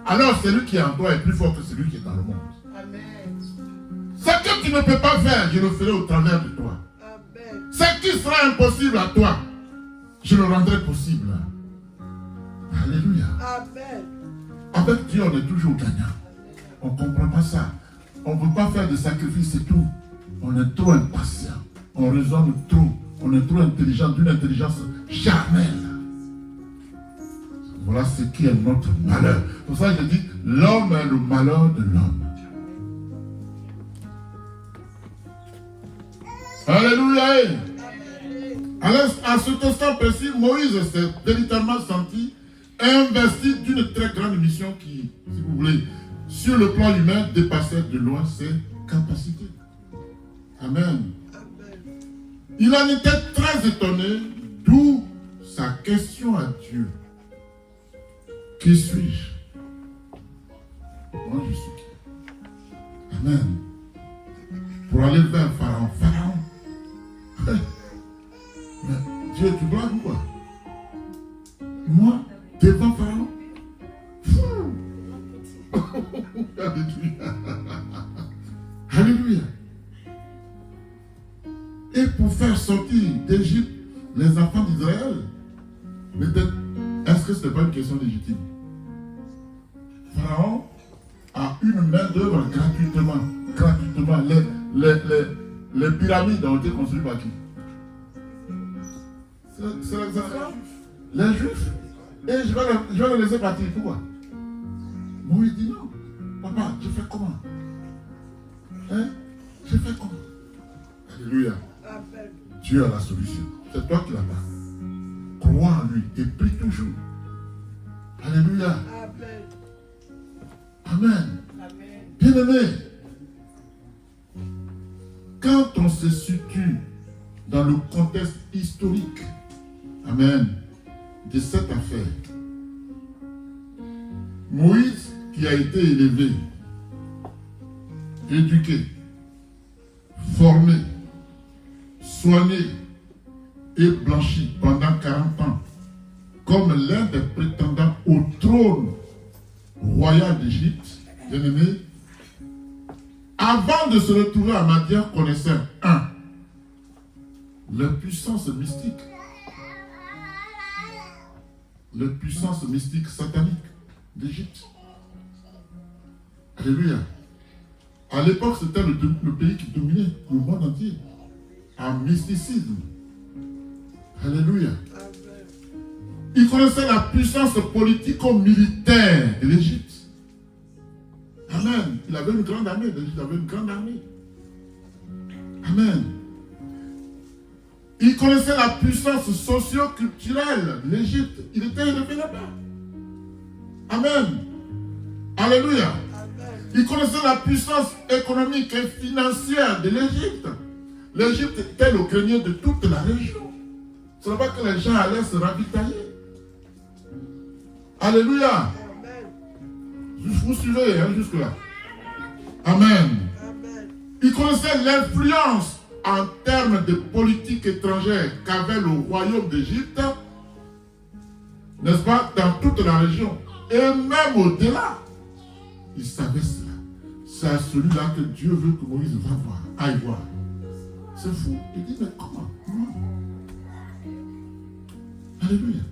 A: alors celui qui est en toi est plus fort que celui qui est dans le monde.
B: Amen.
A: Ce que tu ne peux pas faire, je le ferai au travers de toi.
B: Amen.
A: Ce qui sera impossible à toi, je le rendrai possible. Alléluia.
B: Amen.
A: Avec Dieu, on est toujours gagnant. On ne comprend pas ça. On ne peut pas faire de sacrifices, c'est tout. On est trop impatient. On raisonne trop. On est trop intelligent, d'une intelligence charnelle. Voilà ce qui est notre malheur. Pour ça, je dis, l'homme est le malheur de l'homme. Alléluia. Alors, à cet instant précis, Moïse s'est véritablement senti investi d'une très grande mission qui, si vous voulez, sur le plan humain, dépassait de loin ses capacités. Amen. Il en était très étonné, d'où sa question à Dieu. Qui suis-je? Moi, je suis qui? Amen. Pour aller vers Pharaon. Pharaon. Mais Dieu, tu blagues ou quoi? Moi, devant Pharaon? Alléluia. Et pour faire sortir d'Égypte les enfants d'Israël, est-ce que ce n'est pas une question légitime? Pharaon a une main d'œuvre gratuitement. Les pyramides ont été construites par qui? C'est les enfants? Les Juifs. Et je vais les laisser partir. Pourquoi? Moïse dit non. Papa, je fais comment? Hein? Je fais comment? Alléluia.
B: Amen.
A: Dieu a la solution. C'est toi qui l'as pas. Crois en lui et prie toujours. Alléluia.
B: Amen.
A: Amen.
B: Amen.
A: Bien-aimé, quand on se situe dans le contexte historique, amen, de cette affaire, Moïse qui a été élevé, éduqué, formé, soigné et blanchi pendant 40 ans comme l'un des prétendants au trône royal d'Égypte, bien aimé, avant de se retrouver à Madian, connaissait la puissance mystique satanique d'Égypte. Alléluia. À l'époque, c'était le pays qui dominait le monde entier en mysticisme. Alléluia. Il connaissait la puissance politico-militaire de l'Égypte. Amen. Il avait une grande armée. L'Égypte avait une grande armée. Amen. Il connaissait la puissance socio-culturelle de l'Égypte. Il était élevé là-bas. Amen. Alléluia. Il connaissait la puissance économique et financière de l'Égypte. L'Égypte était le grenier de toute la région. Ce n'est pas que les gens allaient se ravitailler. Alléluia. Vous suivez jusque-là. Amen. Il connaissait l'influence en termes de politique étrangère qu'avait le royaume d'Égypte, n'est-ce pas, dans toute la région. Et même au-delà, il savait cela. C'est à celui-là que Dieu veut que Moïse va voir, aille voir. C'est fou. Il dit, mais comment? Alléluia.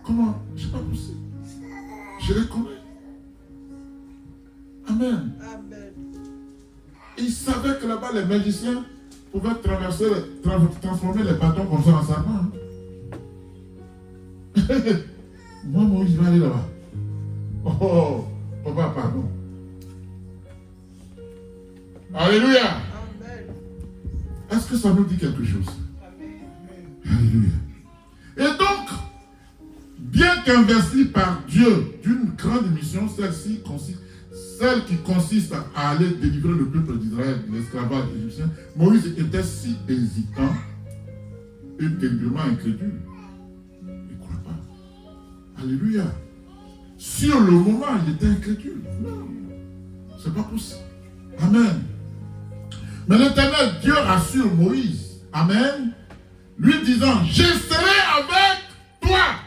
A: Comment? Je ne sais pas possible. Je les connais. Amen.
B: Amen.
A: Il savait que là-bas, les magiciens pouvaient transformer les bâtons comme ça en serpent. Moi, Moïse, je vais aller là-bas. Oh, papa, pardon. Alléluia.
B: Amen.
A: Est-ce que ça nous dit quelque chose?
B: Amen.
A: Alléluia. Et donc, bien qu'investi par Dieu d'une grande mission, celle qui consiste à aller délivrer le peuple d'Israël de l'esclavage égyptien, Moïse était si hésitant et terriblement incrédule. Il ne croit pas. Alléluia. sur le moment, il était incrédule. Non, c'est pas possible. Amen. Mais l'Éternel, Dieu rassure Moïse. Amen. Lui disant, je serai avec toi.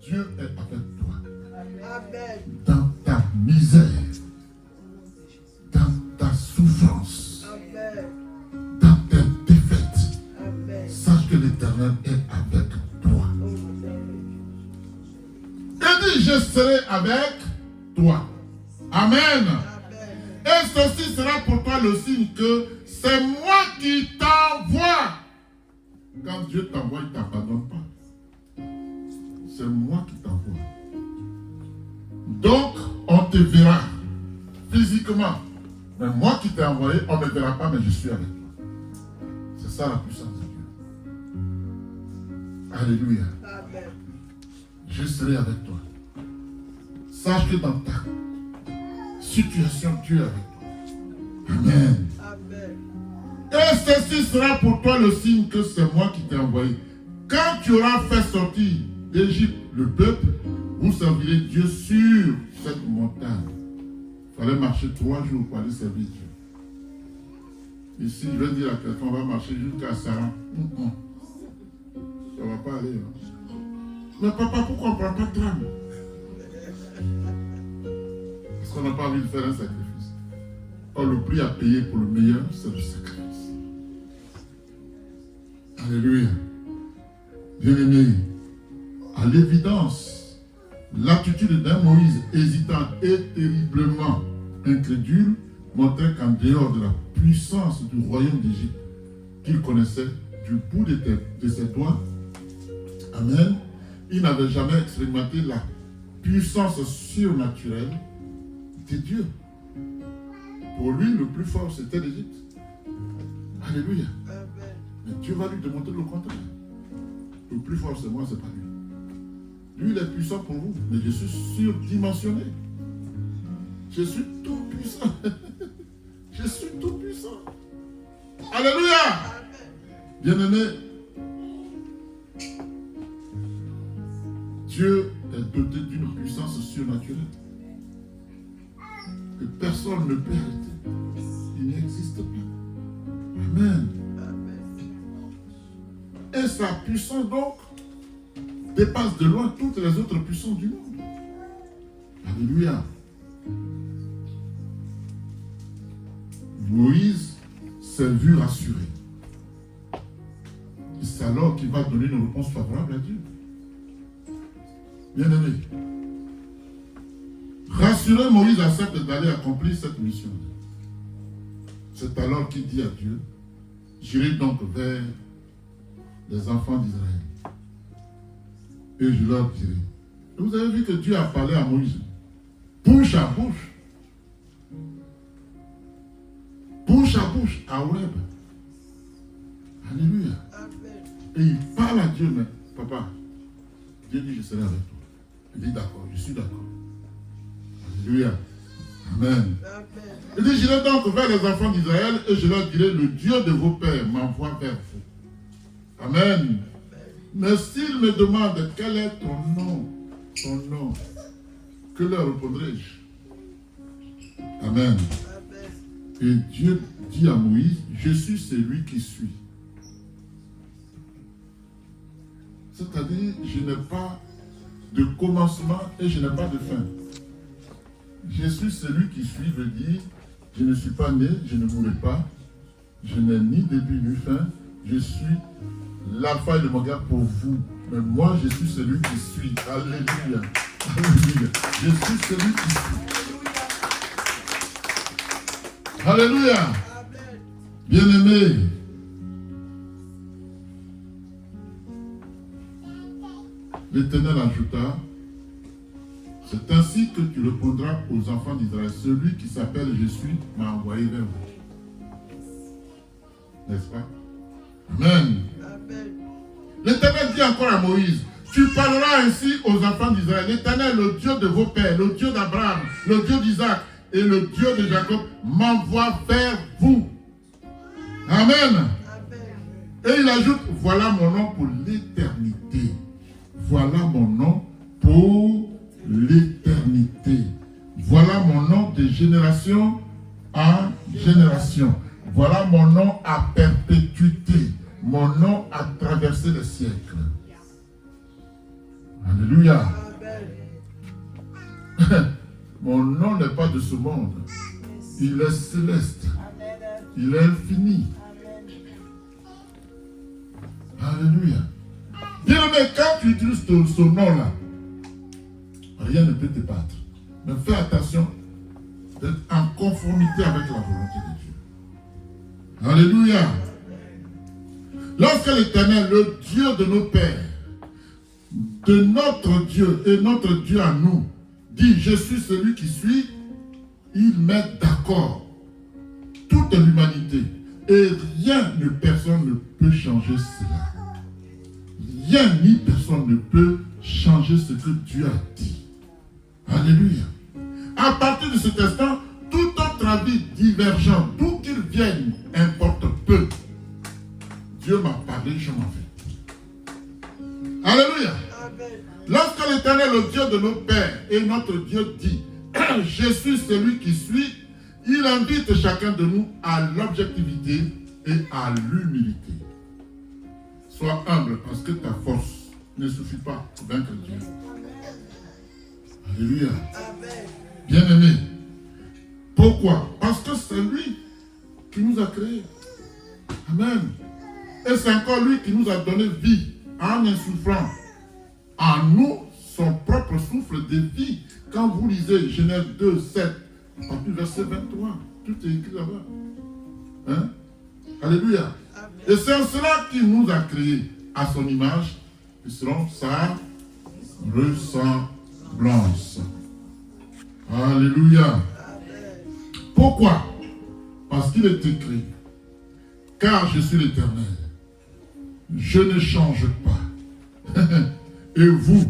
A: Dieu est avec toi.
B: Amen.
A: Dans ta misère, dans ta souffrance,
B: Amen.
A: dans tes défaites.
B: Amen.
A: Sache que l'Éternel est avec toi. Il dit, je serai avec toi. Amen.
B: Amen.
A: Et ceci sera pour toi le signe que c'est moi qui t'envoie. Quand Dieu t'envoie, il ne t'abandonne pas. C'est moi qui t'envoie. Donc, on te verra physiquement. Mais moi qui t'ai envoyé, on ne me verra pas, mais je suis avec toi. C'est ça la puissance de Dieu. Alléluia.
B: Amen.
A: Je serai avec toi. Sache que dans ta situation, Dieu est avec toi. Amen.
B: Amen.
A: Et ceci sera pour toi le signe que c'est moi qui t'ai envoyé. Quand tu auras fait sortir d'Égypte le peuple, vous servirez Dieu sur cette montagne. Il fallait marcher 3 jours pour aller servir Dieu. Ici, je vais dire à quelqu'un, on va marcher jusqu'à Sarah. Ça ne va pas aller. Hein? Mais papa, pourquoi on ne prend pas de tram? Parce qu'on n'a pas envie de faire un sacrifice. Or, le prix à payer pour le meilleur, c'est le sacrifice. Alléluia. Bien-aimé, à l'évidence, l'attitude d'un Moïse hésitant et terriblement incrédule montrait qu'en dehors de la puissance du royaume d'Égypte qu'il connaissait du bout de ses doigts, amen, il n'avait jamais expérimenté la puissance surnaturelle de Dieu. Pour lui, le plus fort, c'était l'Égypte. Alléluia.
B: Amen.
A: Mais Dieu va lui démontrer le contraire. Le plus fort, c'est moi, c'est pas lui. Lui, il est puissant pour vous, mais je suis surdimensionné. Je suis tout puissant. Je suis tout puissant. Alléluia. Bien-aimé, Dieu est doté d'une puissance surnaturelle que personne ne peut arrêter. Il n'existe pas. Amen. Et sa puissance donc dépasse de loin toutes les autres puissances du monde. Alléluia. Moïse s'est vu rassuré. Et c'est alors qu'il va donner une réponse favorable à Dieu. Bien-aimé, rassuré, Moïse accepte d'aller accomplir cette mission. C'est alors qu'il dit à Dieu, j'irai donc vers les enfants d'Israël. Et je leur dirai. Et vous avez vu que Dieu a parlé à Moïse, bouche à bouche. Bouche à bouche, à Horeb. Alléluia. Et il parle à Dieu, mais papa, Dieu dit, je serai avec toi. Il dit, d'accord, je suis d'accord. Alléluia. Amen. Il dit, j'irai donc vers les enfants d'Israël et je leur dirai, le Dieu de vos pères m'envoie vers vous. Amen. Mais s'ils me demandent quel est ton nom, que leur répondrai-je? Amen. Et Dieu dit à Moïse, je suis celui qui suis. C'est-à-dire, je n'ai pas de commencement et je n'ai pas de fin. Je suis celui qui suis, veut dire, je ne suis pas né, je ne mourrai pas, je n'ai ni début ni fin, je suis l'alpha et l'oméga pour vous. Mais moi, je suis celui qui suis. Alléluia. Alléluia. Je suis celui qui suis. Alléluia. Bien-aimé, l'Éternel ajouta, c'est ainsi que tu répondras aux enfants d'Israël. Celui qui s'appelle Je suis m'a envoyé vers vous. N'est-ce pas? Amen. L'Éternel dit encore à Moïse, tu parleras ainsi aux enfants d'Israël. L'Éternel, le Dieu de vos pères, le Dieu d'Abraham, le Dieu d'Isaac et le Dieu de Jacob m'envoie vers vous. Amen. Et il ajoute, voilà mon nom pour l'éternité. Voilà mon nom pour l'éternité. Voilà mon nom de génération en génération. Voilà mon nom à perpétuité. Mon nom a traversé les siècles. Alléluia. Mon nom n'est pas de ce monde. Il est céleste. Il est infini. Alléluia. Bien-aimé, quand tu utilises ce nom-là, rien ne peut te battre. Mais fais attention d'être en conformité avec la volonté de Dieu. Alléluia. Lorsque l'Éternel, le Dieu de nos pères, de notre Dieu et notre Dieu à nous, dit je suis celui qui suis, il met d'accord toute l'humanité. Et rien ni personne ne peut changer cela. Rien ni personne ne peut changer ce que Dieu a dit. Alléluia. À partir de cet instant, tout autre avis divergent, d'où qu'il vienne, importe peu. Dieu m'a parlé, je m'en vais. Alléluia. Lorsque l'Éternel, le Dieu de nos pères et notre Dieu dit, je suis celui qui suis, il invite chacun de nous à l'objectivité et à l'humilité. Sois humble parce que ta force ne suffit pas pour vaincre Dieu. Alléluia. Bien-aimé. Pourquoi? Parce que c'est lui qui nous a créés. Amen. Et c'est encore lui qui nous a donné vie en insufflant en nous son propre souffle de vie. Quand vous lisez Genèse 2, 7, à partir du verset 23, tout est écrit là-bas. Hein? Alléluia. Et c'est en cela qu'il nous a créés à son image, et selon sa ressemblance. Alléluia. Pourquoi? Parce qu'il est écrit, car je suis l'Éternel, je ne change pas. Et vous,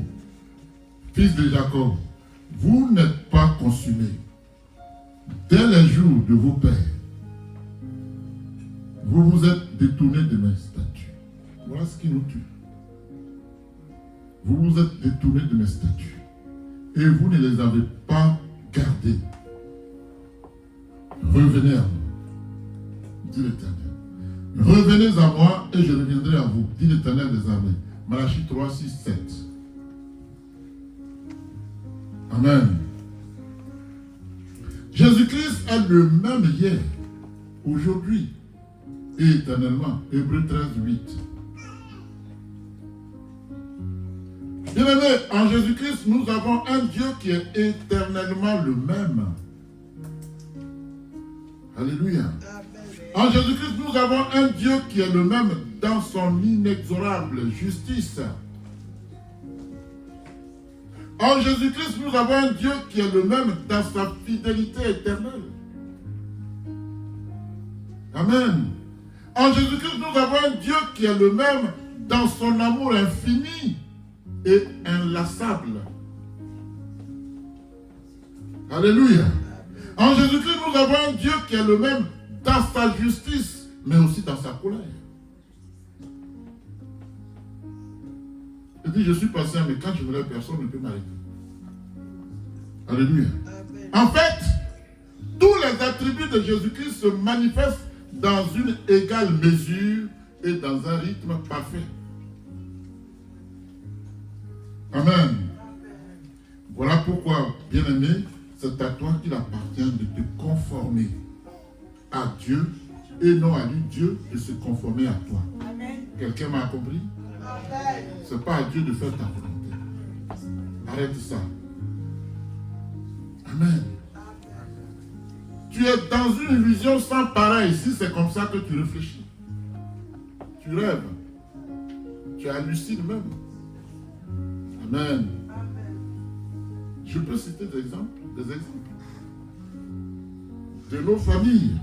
A: fils de Jacob, vous n'êtes pas consumés. Dès les jours de vos pères, vous vous êtes détournés de mes statuts. Voilà ce qui nous tue. Vous vous êtes détournés de mes statuts. Et vous ne les avez pas gardés. Revenez à moi, dit l'Éternel. Revenez à moi et je reviendrai à vous, dit l'Éternel des armées. Malachie 3, 6, 7. Amen. Jésus-Christ est le même hier, aujourd'hui et éternellement. Hébreux 13, 8. Bien-aimés, en Jésus-Christ, nous avons un Dieu qui est éternellement le même. Alléluia. En Jésus-Christ, nous avons un Dieu qui est le même dans son inexorable justice. En Jésus-Christ, nous avons un Dieu qui est le même dans sa fidélité éternelle. Amen. En Jésus-Christ, nous avons un Dieu qui est le même dans son amour infini et inlassable. Alléluia. En Jésus-Christ, nous avons un Dieu qui est le même dans sa justice, mais aussi dans sa colère. Il dit, je suis patient, mais quand je me lève, personne ne peut m'arrêter. Alléluia. En fait, tous les attributs de Jésus-Christ se manifestent dans une égale mesure et dans un rythme parfait. Amen. Voilà pourquoi, bien-aimé, c'est à toi qu'il appartient de te conformer à Dieu et non à lui, Dieu, de se conformer à toi. Quelqu'un m'a compris? Ce n'est pas à Dieu de faire ta volonté. Arrête ça. Amen. Tu es dans une vision sans pareil. Si c'est comme ça que tu réfléchis, tu rêves, tu hallucines même. Amen. Je peux citer des exemples. De nos familles.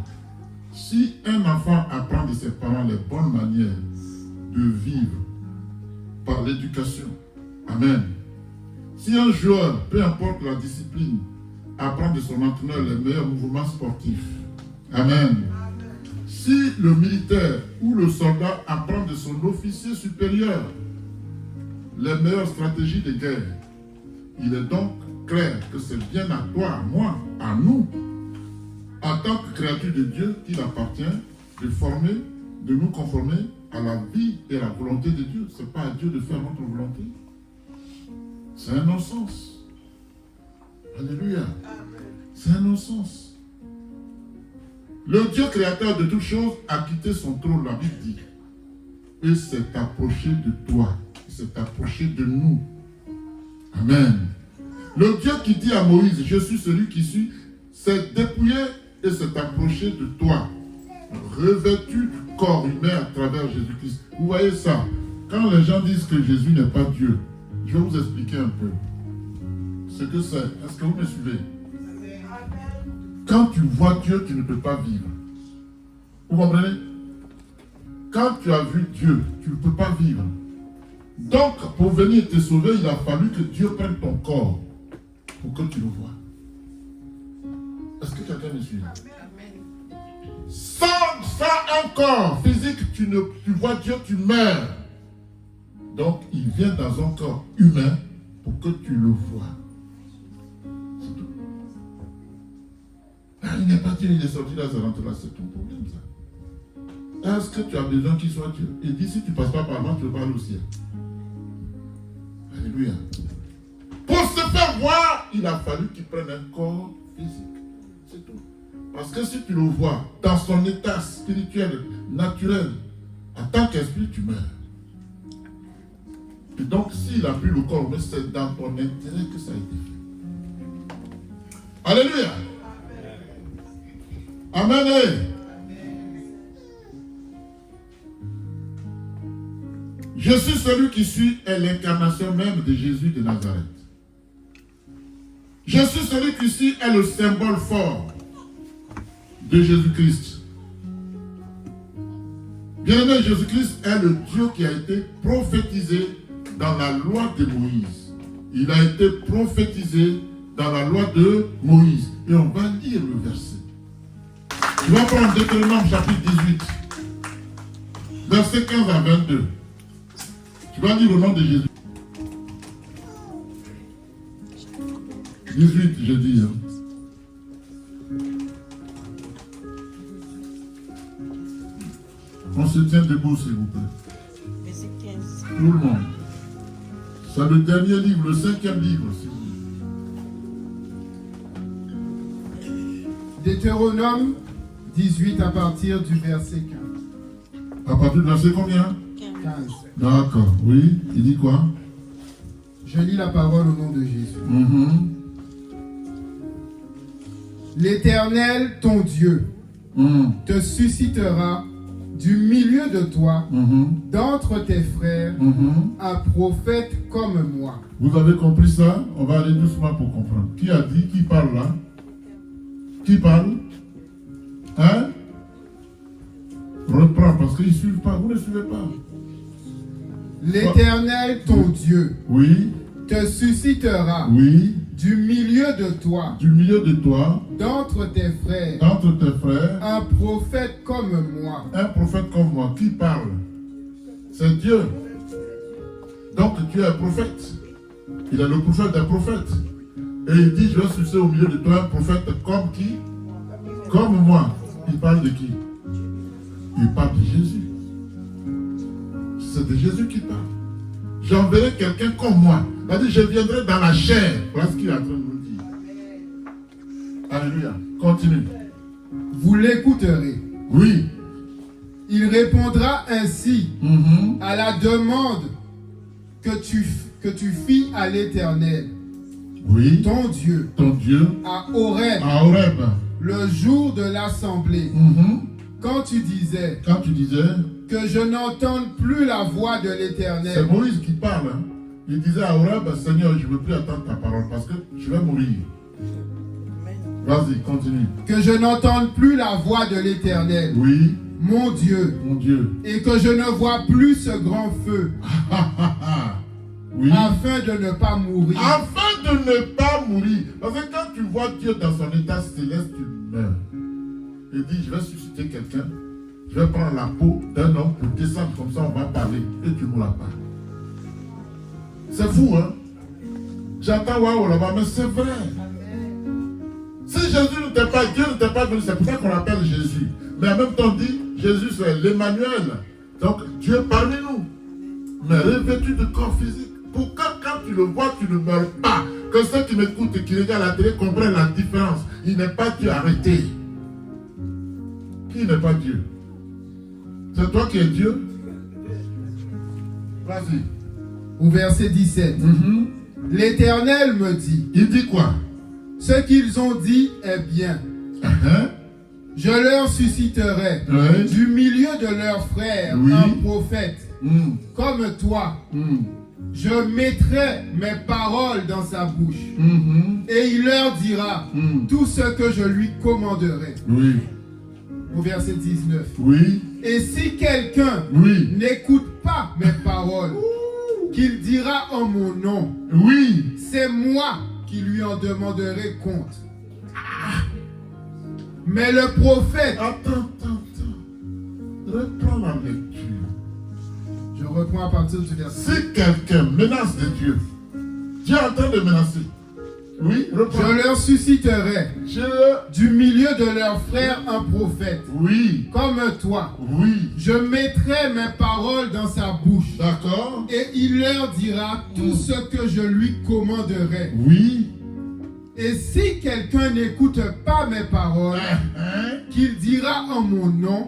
A: Si un enfant apprend de ses parents les bonnes manières de vivre par l'éducation, amen. Si un joueur, peu importe la discipline, apprend de son entraîneur les meilleurs mouvements sportifs, amen. Si le militaire ou le soldat apprend de son officier supérieur les meilleures stratégies de guerre, il est donc clair que c'est bien à toi, à moi, à nous, en tant que créature de Dieu, qu'il appartient de former, de nous conformer à la vie et à la volonté de Dieu. Ce n'est pas à Dieu de faire notre volonté. C'est un non-sens. Alléluia. C'est un non-sens. Le Dieu créateur de toutes choses a quitté son trône, la Bible dit, et s'est approché de toi, il s'est approché de nous. Amen. Le Dieu qui dit à Moïse, je suis celui qui suis, s'est dépouillé et s'est approché de toi, revêtu du corps humain à travers Jésus-Christ. Vous voyez ça? Quand les gens disent que Jésus n'est pas Dieu, je vais vous expliquer un peu ce que c'est. Est-ce que vous me suivez? Quand tu vois Dieu, tu ne peux pas vivre. Vous comprenez? Quand tu as vu Dieu, tu ne peux pas vivre. Donc, pour venir te sauver, il a fallu que Dieu prenne ton corps pour que tu le vois. Est-ce que quelqu'un me suit? Sans un corps physique, tu vois Dieu, tu meurs. Donc, il vient dans un corps humain pour que tu le vois. C'est tout. Ah, il n'est pas Dieu, il est sorti là, ça rentre là, c'est ton problème, ça. Est-ce que tu as besoin qu'il soit Dieu? Il dit, si tu ne passes pas par moi, tu ne peux pas aller au ciel. Alléluia. Pour se faire voir, il a fallu qu'il prenne un corps physique. C'est tout. Parce que si tu le vois dans son état spirituel, naturel, en tant qu'esprit, tu meurs. Et donc, s'il a pris le corps, mais c'est dans ton intérêt que ça a été fait. Alléluia. Amen. Amen. Je suis celui qui suis est l'incarnation même de Jésus de Nazareth. Je suis celui qui suis est le symbole fort de Jésus-Christ. Bien-aimé, Jésus-Christ est le Dieu qui a été prophétisé dans la loi de Moïse. Il a été prophétisé dans la loi de Moïse. Et on va lire le verset. Tu vas prendre Deutéronome chapitre 18, verset 15 à 22. Tu vas lire au nom de Jésus. 18, je dis. On se tient debout, s'il vous plaît.
D: Verset 15.
A: Tout le monde. C'est le dernier livre, le 5e livre, s'il vous plaît.
E: Deutéronome 18 à partir du verset 15.
A: À partir du verset combien?
E: 15.
A: D'accord, oui. Il dit quoi?
E: Je lis la parole au nom de Jésus. L'Éternel, ton Dieu, te suscitera du milieu de toi, d'entre tes frères, un prophète comme moi.
A: Vous avez compris ça? On va aller doucement pour comprendre. Qui a dit? Qui parle là? Qui parle? Hein? Reprends parce qu'ils ne suivent pas. Vous ne suivez pas.
E: L'Éternel, ton Dieu,
A: Oui,
E: te suscitera
A: oui.
E: du milieu de toi,
A: Du milieu de toi,
E: d'entre tes frères,
A: d'entre tes frères,
E: un prophète comme moi.
A: un prophète comme moi. Qui parle? C'est Dieu. Donc tu es un prophète. Il est le prophète des prophètes. Et il dit, je vais susciter au milieu de toi un prophète comme qui? Comme moi. Il parle de qui? Il parle de Jésus. C'est de Jésus qui parle. J'enverrai quelqu'un comme moi. C'est-à-dire, je viendrai dans la chair. Voilà ce qu'il est en train de nous dire. Alléluia. Continue.
E: Vous l'écouterez.
A: Oui.
E: Il répondra ainsi à la demande que tu fis à l'Éternel,
A: Oui.
E: ton Dieu,
A: Ton Dieu.
E: à Horeb,
A: À Horeb.
E: le jour de l'assemblée, quand tu disais
A: Quand tu disais,
E: que je n'entende plus la voix de
A: c'est
E: l'Éternel.
A: Moïse qui parle. Hein. Il disait à Horeb, Seigneur, je ne veux plus attendre ta parole parce que je vais mourir. Vas-y, continue.
E: Que je n'entende plus la voix de l'Éternel,
A: Oui,
E: mon Dieu,
A: mon Dieu.
E: et que je ne vois plus ce grand feu,
A: Oui.
E: afin de ne pas mourir.
A: Afin de ne pas mourir. Parce que quand tu vois Dieu dans son état céleste, tu meurs. Il dit, je vais susciter quelqu'un. Je vais prendre la peau d'un homme pour descendre comme ça, on va parler. Et tu ne mourras pas. C'est fou, hein? J'entends waouh là-bas, mais c'est vrai. Si Jésus n'était pas, Dieu n'était pas venu, c'est pour ça qu'on l'appelle Jésus. Mais en même temps, on dit, Jésus c'est l'Emmanuel. Donc Dieu parmi nous. Mais revêtu de corps physique. Pour que quand tu le vois, tu ne meurs pas. Que ceux qui m'écoutent et qui regardent la télé comprennent la différence. Il n'est pas Dieu arrêté. Qui n'est pas Dieu? C'est toi qui es Dieu? Vas-y.
E: Au verset 17. L'Éternel me dit.
A: Il dit quoi?
E: Ce qu'ils ont dit est bien. Je leur susciterai du milieu de leurs frères un prophète comme toi. Je mettrai mes paroles dans sa bouche et il leur dira tout ce que je lui commanderai.
A: Oui.
E: Au verset 19.
A: Oui.
E: Et si quelqu'un n'écoute pas mes paroles, qu'il dira en mon nom, c'est moi qui lui en demanderai compte. Mais le prophète...
A: Attends. Reprends la lecture.
E: Je reprends à partir du verset.
A: Si quelqu'un menace de Dieu, Dieu est en train de menacer. Oui, reprends.
E: Je leur susciterai du milieu de leurs frères un prophète.
A: Oui.
E: Comme toi.
A: Oui.
E: Je mettrai mes paroles dans sa bouche.
A: D'accord.
E: Et il leur dira tout ce que je lui commanderai.
A: Oui.
E: Et si quelqu'un n'écoute pas mes paroles, qu'il dira en mon nom,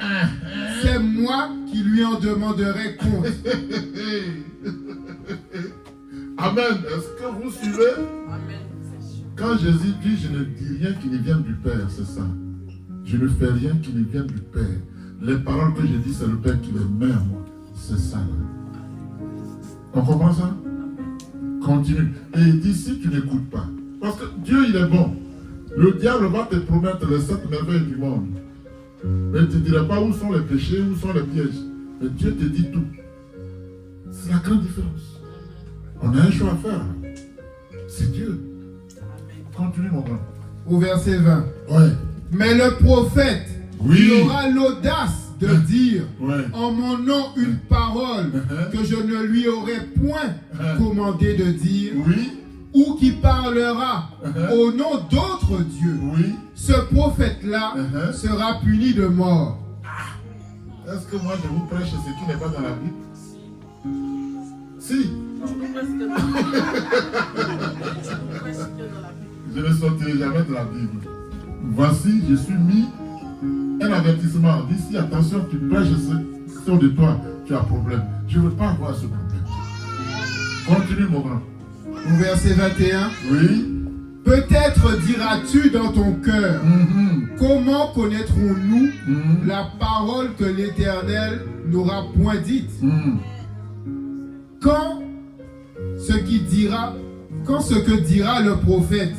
E: c'est moi qui lui en demanderai compte.
A: Amen. Est-ce que vous suivez?
D: Amen.
A: Quand Jésus dit, je ne dis rien qui ne vienne du Père, c'est ça. Je ne fais rien qui ne vienne du Père. Les paroles que je dis, c'est le Père qui les met à moi. C'est ça. Là. On comprend ça? Continue. Et il dit, si tu n'écoutes pas, parce que Dieu, il est bon. Le diable va te promettre les 7 merveilles du monde. Mais il ne te dira pas où sont les péchés, où sont les pièges. Mais Dieu te dit tout. C'est la grande différence. On a un choix à faire. C'est Dieu. Continue, mon grand.
E: Au verset 20.
A: Ouais.
E: Mais le prophète, il aura l'audace de dire en mon nom une parole que je ne lui aurais point commandé de dire, ou qui parlera au nom d'autres dieux. Ce prophète-là sera puni de mort.
A: Est-ce que moi je vous prêche ce qui n'est pas dans la Bible? Si. Je ne sortirai jamais de la Bible. Voici, je suis mis un avertissement. D'ici, attention, tu prêches sur de toi, tu as problème. Je ne veux pas avoir ce problème. Continue, mon grand.
E: Au verset 21. Peut-être diras-tu dans ton cœur, comment connaîtrons-nous la parole que l'Éternel n'aura point dite? Quand ce que dira le prophète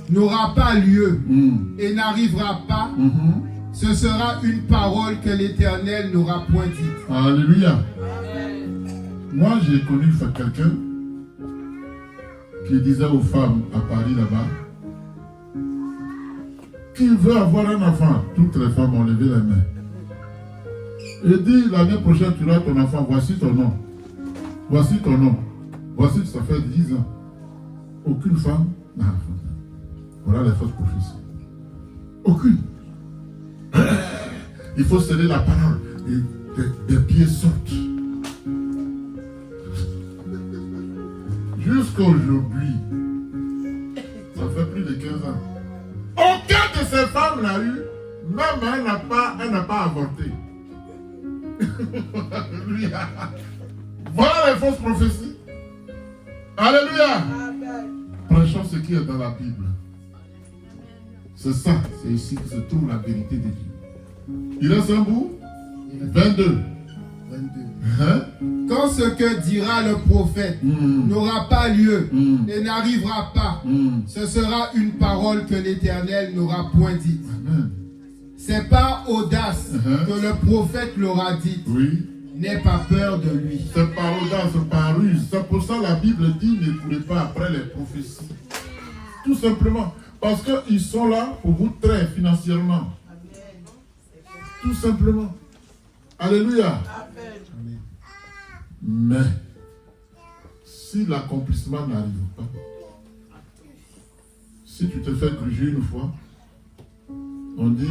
E: n'aura pas lieu et n'arrivera pas, ce sera une parole que l'Éternel n'aura point dite.
A: Alléluia. Moi, j'ai connu quelqu'un qui disait aux femmes à Paris là-bas qu'il veut avoir un enfant. Toutes les femmes ont levé les mains. Il dit, l'année prochaine, tu auras ton enfant, voici ton nom. Voici ton nom. Voici, ça fait 10 ans. Aucune femme n'a enfanté. Voilà les fausses prophéties. Aucune. Il faut sceller la parole. Et des pieds sortent. Jusqu'à aujourd'hui, ça fait plus de 15 ans. Aucune de ces femmes l'a eu, même elle n'a pas avorté. Alléluia. Voilà les fausses prophéties. Alléluia. Prêchons ce qui est dans la Bible. C'est ça, c'est ici que se trouve la vérité de Dieu. Il reste un bout? 22.
E: Quand ce que dira le prophète n'aura pas lieu et n'arrivera pas, ce sera une parole que l'Éternel n'aura point dite. C'est par audace que le prophète l'aura dite. N'aie pas peur de lui.
A: C'est par audace, par ruse. C'est pour ça que la Bible dit ne courez pas après les prophéties. Tout simplement. Parce qu'ils sont là pour vous traiter financièrement. Tout simplement. Alléluia. Mais, si l'accomplissement n'arrive pas, Si tu te fais gruger une fois, on dit,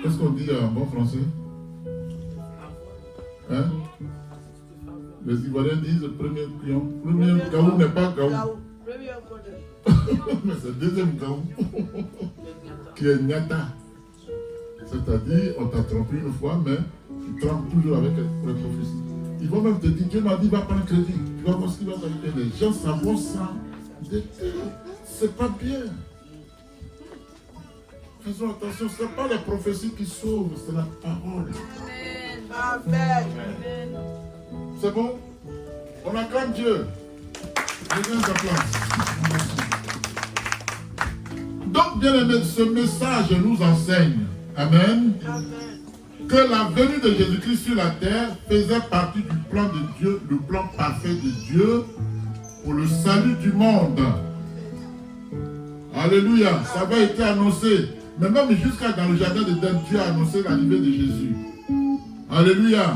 A: qu'est-ce qu'on dit en bon français? Hein? Les Ivoiriens disent premier gaou n'est pas gaou. Mais c'est le deuxième gaou qui est nyata. C'est-à-dire, on t'a trompé une fois, mais tu trompes toujours avec les prophéties. Ils vont même te dire, Dieu m'a dit, va prendre crédit. Tu vas voir ce qui va t'arriver. Les gens savent ça. C'est pas bien. Faisons attention, ce n'est pas la prophétie qui sauve, c'est la parole.
B: Amen.
A: C'est bon? On acclame Dieu. Reviens à ta place. Donc, bien aimé, ce message nous enseigne, Amen, que la venue de Jésus-Christ sur la terre faisait partie du plan de Dieu, le plan parfait de Dieu pour le salut du monde. Alléluia, ça avait été annoncé. Mais même jusqu'à dans le jardin d'Éden, Dieu a annoncé l'arrivée de Jésus. Alléluia.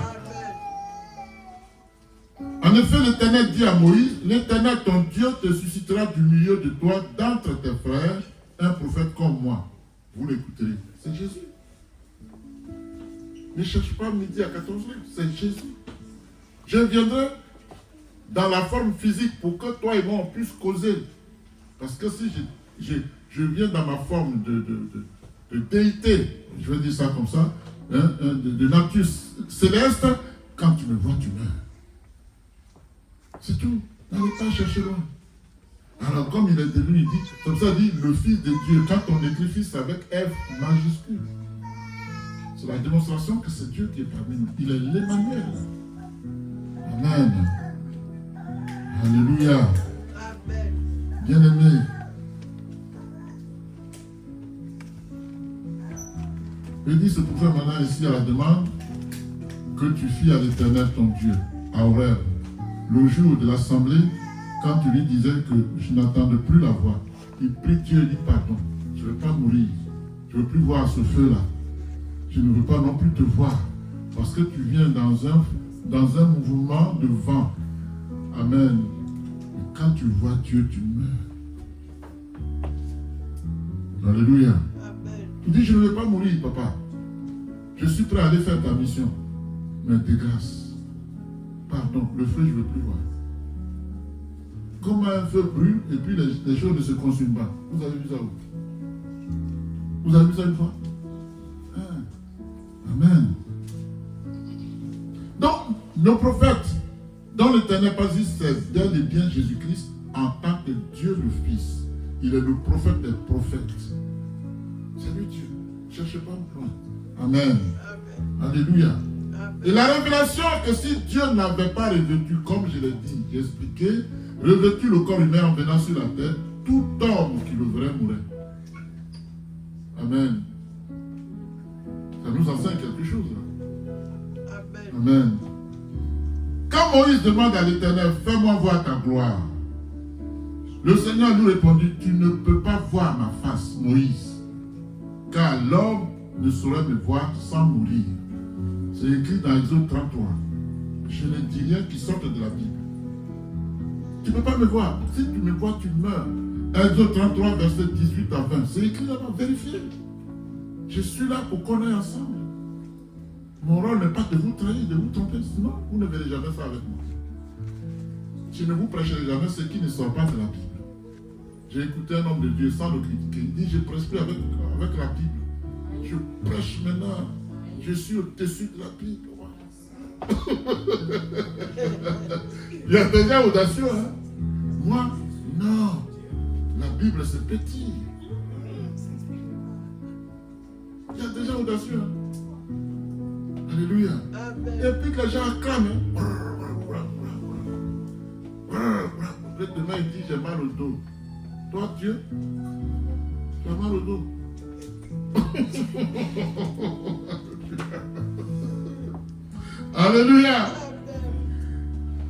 A: En effet, l'Éternel dit à Moïse, l'Éternel ton Dieu te suscitera du milieu de toi, d'entre tes frères, un prophète comme moi. Vous l'écouterez. C'est Jésus. Ne cherche pas midi à 14h, c'est Jésus. Je viendrai dans la forme physique pour que toi et moi on puisse causer. Parce que si je viens dans ma forme de déité, je vais dire ça comme ça, hein, de nature céleste, quand tu me vois, tu meurs. C'est tout. N'allez pas chercher loin. Alors comme il est devenu, il dit, comme ça il dit, le Fils de Dieu, quand on écrit Fils avec F majuscule, c'est la démonstration que c'est Dieu qui est parmi nous. Il est l'Emmanuel. Amen. Alléluia.
B: Amen.
A: Bien-aimé, il dit, c'est pour faire maintenant ici à la demande que tu fis à l'Éternel ton Dieu, à Horeb, le jour de l'assemblée, quand tu lui disais que je n'entendais plus la voix. Il prie Dieu et dit, pardon, je ne veux pas mourir, je ne veux plus voir ce feu-là. Je ne veux pas non plus te voir, parce que tu viens dans un mouvement de vent. Amen. Et quand tu vois Dieu, tu meurs. Alléluia.
B: Amen.
A: Il dit, je ne veux pas mourir, papa. Je suis prêt à aller faire ta mission. Mais de grâce. Pardon, le feu, je ne veux plus voir. Comment un feu brûle et puis les choses ne se consument pas. Vous avez vu ça où? Vous avez vu ça une fois? Amen. Donc, nos prophètes, dont l'Éternel pas dit, c'est bel et bien Jésus-Christ en tant que Dieu le Fils. Il est le prophète des prophètes. C'est lui Dieu. Ne cherchez pas plus loin. Amen.
B: Amen.
A: Alléluia.
B: Amen.
A: Et la révélation que si Dieu n'avait pas revêtu, comme je l'ai dit, j'ai expliqué, revêtu le corps humain en venant sur la terre, tout homme qui le verrait mourait. Amen. Ça nous enseigne quelque chose. Là.
B: Amen.
A: Amen. Quand Moïse demande à l'Éternel, fais-moi voir ta gloire, le Seigneur lui répondit, tu ne peux pas voir ma face, Moïse, car l'homme ne saurait me voir sans mourir. C'est écrit dans Exode 33. Je ne dis rien qui sorte de la Bible. Tu ne peux pas me voir. Si tu me vois, tu meurs. Exode 33, verset 18 à 20. C'est écrit là-bas, vérifiez. Je suis là pour qu'on aille ensemble. Mon rôle n'est pas de vous trahir, de vous tromper. Sinon, vous ne verrez jamais ça avec moi. Je ne vous prêcherai jamais ce qui ne sort pas de la Bible. J'ai écouté un homme de Dieu sans le critiquer. Il dit, je ne prêche plus avec la Bible. Je prêche maintenant. Je suis au-dessus de la Bible. Il y a des gens audacieux, hein? Moi, non. La Bible, c'est petit. Il y a des gens audacieux, hein? Alléluia.
B: Amen.
A: Et puis que les gens acclament. Hein? Demain, il dit, j'ai mal au dos. Toi, Dieu, tu as mal au dos. Alléluia.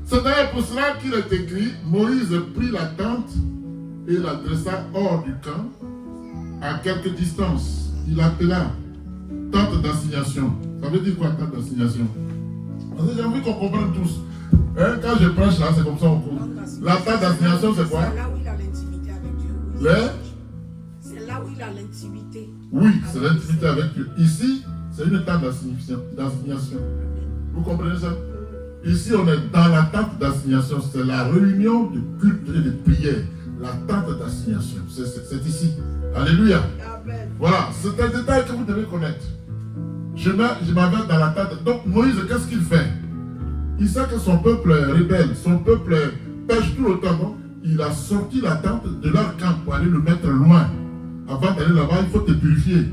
A: C'est d'ailleurs pour cela qu'il est écrit, Moïse prit la tente et la dressa hors du camp, à quelque distance. Il appela tente d'assignation. Ça veut dire quoi, tente d'assignation? J'ai envie qu'on comprenne tous. Hein, quand je prêche là, c'est comme ça on comprend. La tente d'assignation, c'est quoi?
F: Là où il a l'intimité avec Dieu. il a l'intimité.
A: Oui, c'est l'intimité avec Dieu. Ici, c'est une tente d'assignation. Vous comprenez ça? Ici, on est dans la tente d'assignation. C'est la réunion de culte et de prière. La tente d'assignation. C'est ici. Alléluia.
B: Amen.
A: Voilà, c'est un détail que vous devez connaître. Je m'avais dans la tente. Donc Moïse, qu'est-ce qu'il fait? Il sait que son peuple est rebelle, son peuple pêche tout le temps. Donc, il a sorti la tente de leur camp pour aller le mettre loin. Avant d'aller là-bas, il faut te purifier.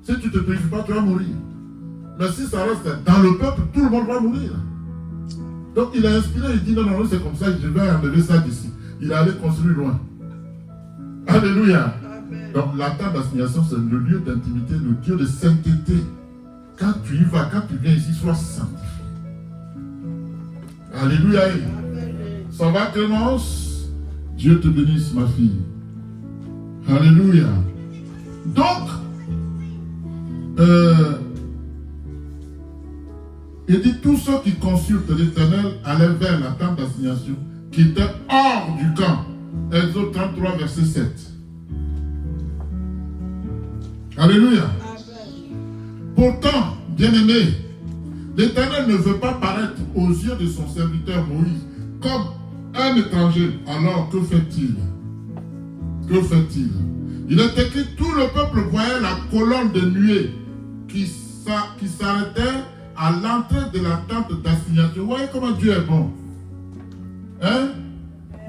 A: Si tu ne te purifies pas, tu vas mourir. Mais si ça reste dans le peuple, tout le monde va mourir. Donc il a inspiré, il dit non, non, c'est comme ça, je vais enlever ça d'ici. Il est allé construire loin. Alléluia.
B: Amen.
A: Donc la tente d'assignation, c'est le lieu d'intimité, le Dieu de sainteté. Quand tu y vas, quand tu viens ici, sois sanctifié. Alléluia.
B: Amen.
A: Ça va, Clémence? Dieu te bénisse, ma fille. Alléluia. Donc, il dit tous ceux qui consultent l'Éternel allaient vers la tente d'assignation qui était hors du camp. Exode 33, verset 7. Alléluia.
B: Amen.
A: Pourtant, bien-aimé, l'Éternel ne veut pas paraître aux yeux de son serviteur Moïse comme un étranger. Alors, que fait-il? Que fait-il? Il est écrit, tout le peuple voyait la colonne de nuée qui s'arrêtait à l'entrée de la tente d'assignation. Vous voyez comment Dieu est bon? Hein?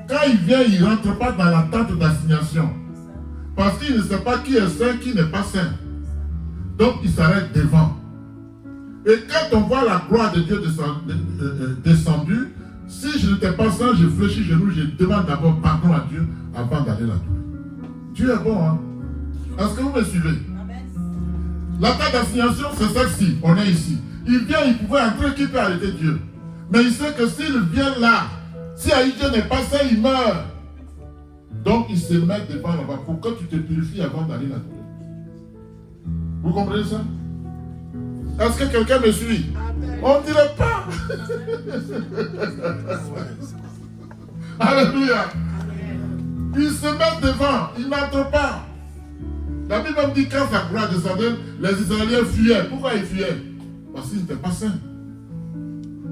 A: Quand il vient, il ne rentre pas dans la tente d'assignation. Parce qu'il ne sait pas qui est saint, qui n'est pas saint. Donc il s'arrête devant. Et quand on voit la gloire de Dieu descendue, si je n'étais pas saint, je fléchis genoux, je demande d'abord pardon à Dieu avant d'aller là-dedans. Dieu est bon, hein? Est-ce que vous me suivez? Amen. La tente d'assignation, c'est celle-ci. On est ici. Il vient, il pouvait entrer, qui peut arrêter Dieu? Mais il sait que s'il vient là, si Dieu n'est pas saint, il meurt. Donc il se met devant là-bas pour que tu te purifies avant d'aller là-dedans. Vous comprenez ça? Est-ce que quelqu'un me suit?
B: Amen.
A: On ne dirait pas. Alléluia. Il se met devant, il n'entre pas. La Bible même dit quand sa gloire descendait, les Israéliens fuyaient. Pourquoi ils fuyaient? Parce qu'ils n'étaient pas saints.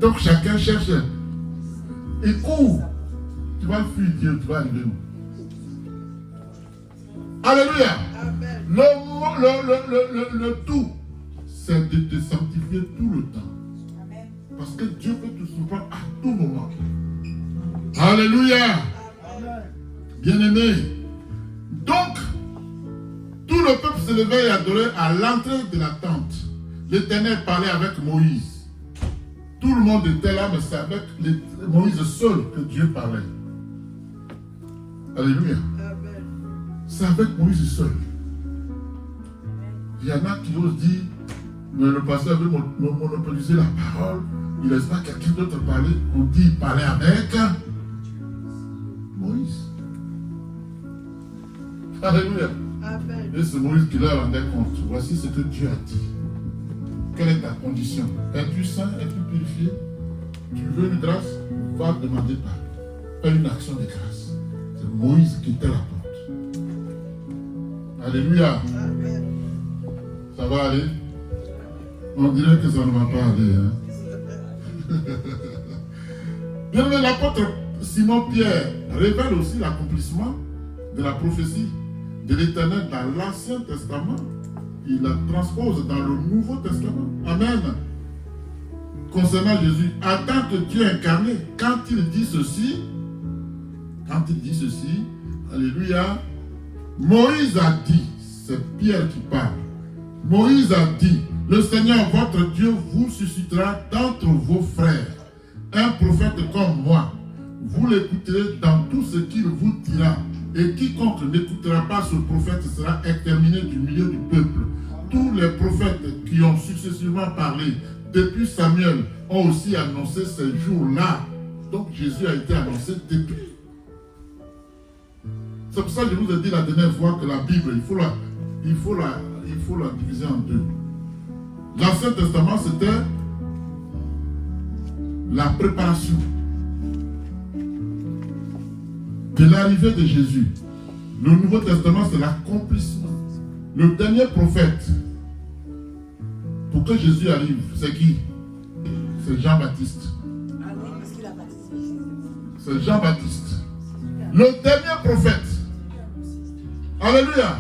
A: Donc chacun cherche. Et court. Tu vas fuir Dieu, tu vas arriver où? Alléluia.
B: Amen.
A: Le tout, c'est de te sanctifier tout le temps.
F: Amen.
A: Parce que Dieu peut te surprendre à tout moment. Alléluia. Bien-aimé. Donc, tout le peuple se levait et adorait à l'entrée de la tente. L'Éternel parlait avec Moïse. Tout le monde était là, mais c'est avec Moïse seul que Dieu parlait. Alléluia.
B: Amen.
A: C'est avec Moïse seul. Il y en a qui osent dire, mais le pasteur veut monopoliser la parole. Il ne laisse pas quelqu'un d'autre parler. On dit, il parlait avec Moïse. Alléluia.
B: Amen.
A: Et c'est Moïse qui leur rendait compte. Voici ce que Dieu a dit. Quelle est ta condition? Es-tu saint? Es-tu purifié? Tu veux une grâce? Va demander pardon. Fais une action de grâce. C'est Moïse qui te rapporte. Alléluia.
B: Amen.
A: Ça va aller? On dirait que ça ne va pas aller. Hein? Bien, mais l'apôtre Simon-Pierre révèle aussi l'accomplissement de la prophétie de l'Éternel dans l'Ancien Testament. Il la transpose dans le Nouveau Testament. Amen. Concernant Jésus, en tant que Dieu incarné, quand il dit ceci, alléluia, Moïse a dit, c'est Pierre qui parle, Moïse a dit, le Seigneur votre Dieu vous suscitera d'entre vos frères un prophète comme moi. Vous l'écouterez dans tout ce qu'il vous dira. Et quiconque n'écoutera pas ce prophète sera exterminé du milieu du peuple. Tous les prophètes qui ont successivement parlé depuis Samuel ont aussi annoncé ces jours-là. Donc Jésus a été annoncé depuis. C'est pour ça que je vous ai dit la dernière fois que la Bible, il faut la diviser en deux. L'Ancien Testament, c'était la préparation de l'arrivée de Jésus. Le Nouveau Testament, c'est l'accomplissement Le dernier prophète, pour que Jésus arrive, c'est qui? C'est Jean-Baptiste.
D: Ah oui, parce qu'il a baptisé Jésus.
A: C'est Jean-Baptiste. Le dernier prophète. Alléluia.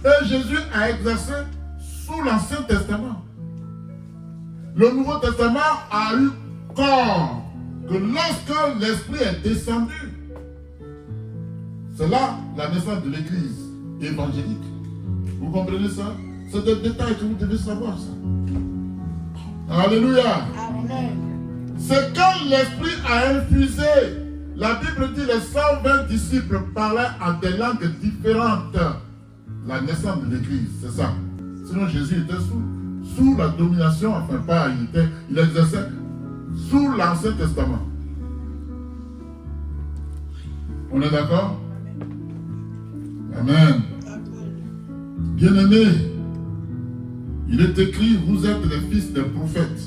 A: Et Jésus a exercé sous l'Ancien Testament. Le Nouveau Testament a eu corps que lorsque l'Esprit est descendu, c'est là la naissance de l'Église évangélique. Vous comprenez ça? C'est des détails que vous devez savoir ça. Alléluia.
D: Amen.
A: C'est quand l'Esprit a infusé. La Bible dit les 120 disciples parlaient en des langues différentes. La naissance de l'Église, c'est ça. Sinon Jésus était sous la domination, enfin pas, il exerçait sous l'Ancien Testament. On est d'accord? Amen. Bien-aimés, il est écrit, vous êtes les fils des prophètes.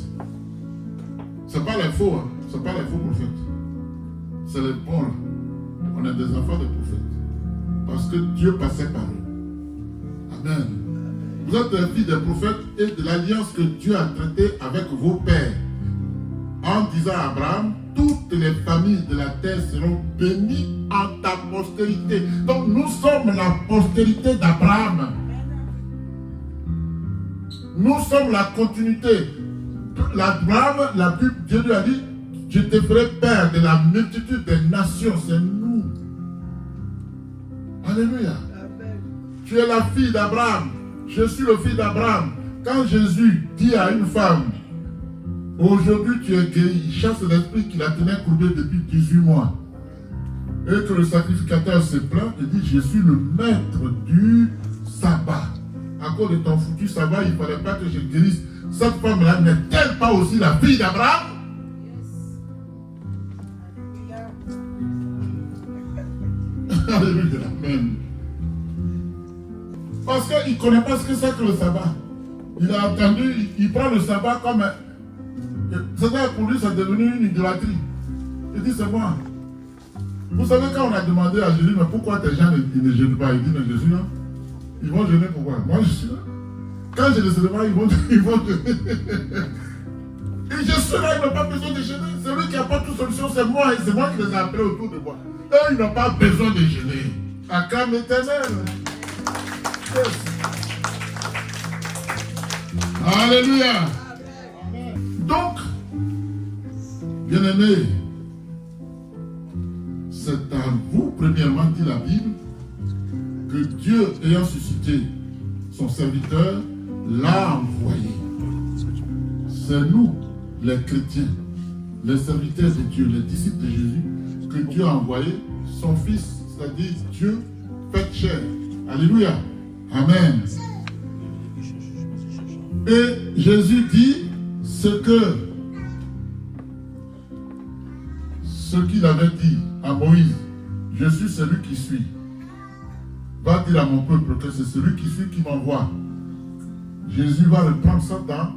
A: Ce n'est pas les faux, hein? Ce n'est pas les faux prophètes. C'est les bons. On est des enfants de prophètes. Parce que Dieu passait par eux. Amen. Vous êtes les fils des prophètes et de l'alliance que Dieu a traitée avec vos pères. En disant à Abraham, toutes les familles de la terre seront bénies en ta postérité. Donc nous sommes la postérité d'Abraham. Nous sommes la continuité. L'Abraham, la Bible, Dieu lui a dit, je te ferai père de la multitude des nations. C'est nous. Alléluia. Tu es la fille d'Abraham. Je suis le fils d'Abraham. Quand Jésus dit à une femme, aujourd'hui tu es guéri, il chasse l'esprit qui la tenait courbée depuis 18 mois. Et que le sacrificateur se plaint et dit, je suis le maître du sabbat. À cause de ton foutu sabbat, il ne fallait pas que je guérisse. Cette femme-là n'est-elle pas aussi la fille d'Abraham? Alléluia. Amen. Parce qu'il ne connaît pas ce que c'est que le sabbat. Il a entendu, il prend le sabbat comme pour lui, c'est devenu une idolâtrie. Il dit, c'est moi. Vous savez, quand on a demandé à Jésus, mais pourquoi tes gens ne jeûnent pas? Il dit, mais Jésus, là, ils vont jeûner pourquoi? Moi, je suis là. Quand je ne serai pas, ils vont jeûner. Et je suis là, ils n'ont pas besoin de jeûner. Celui qui n'a pas toute solution, c'est moi. Et c'est moi qui les ai appelés autour de moi. Eux, ils n'ont pas besoin de jeûner. Acclame l'Éternel. Yes. Alléluia. Donc, bien-aimés, c'est à vous, premièrement, dit la Bible, que Dieu, ayant suscité son serviteur, l'a envoyé. C'est nous, les chrétiens, les serviteurs de Dieu, les disciples de Jésus, que Dieu a envoyé son Fils, c'est-à-dire Dieu fait chair. Alléluia. Amen. Et Jésus dit ce qu'il avait dit à Moïse, je suis celui qui suis. Va dire à mon peuple que c'est celui qui suit qui m'envoie. Jésus va reprendre ça dans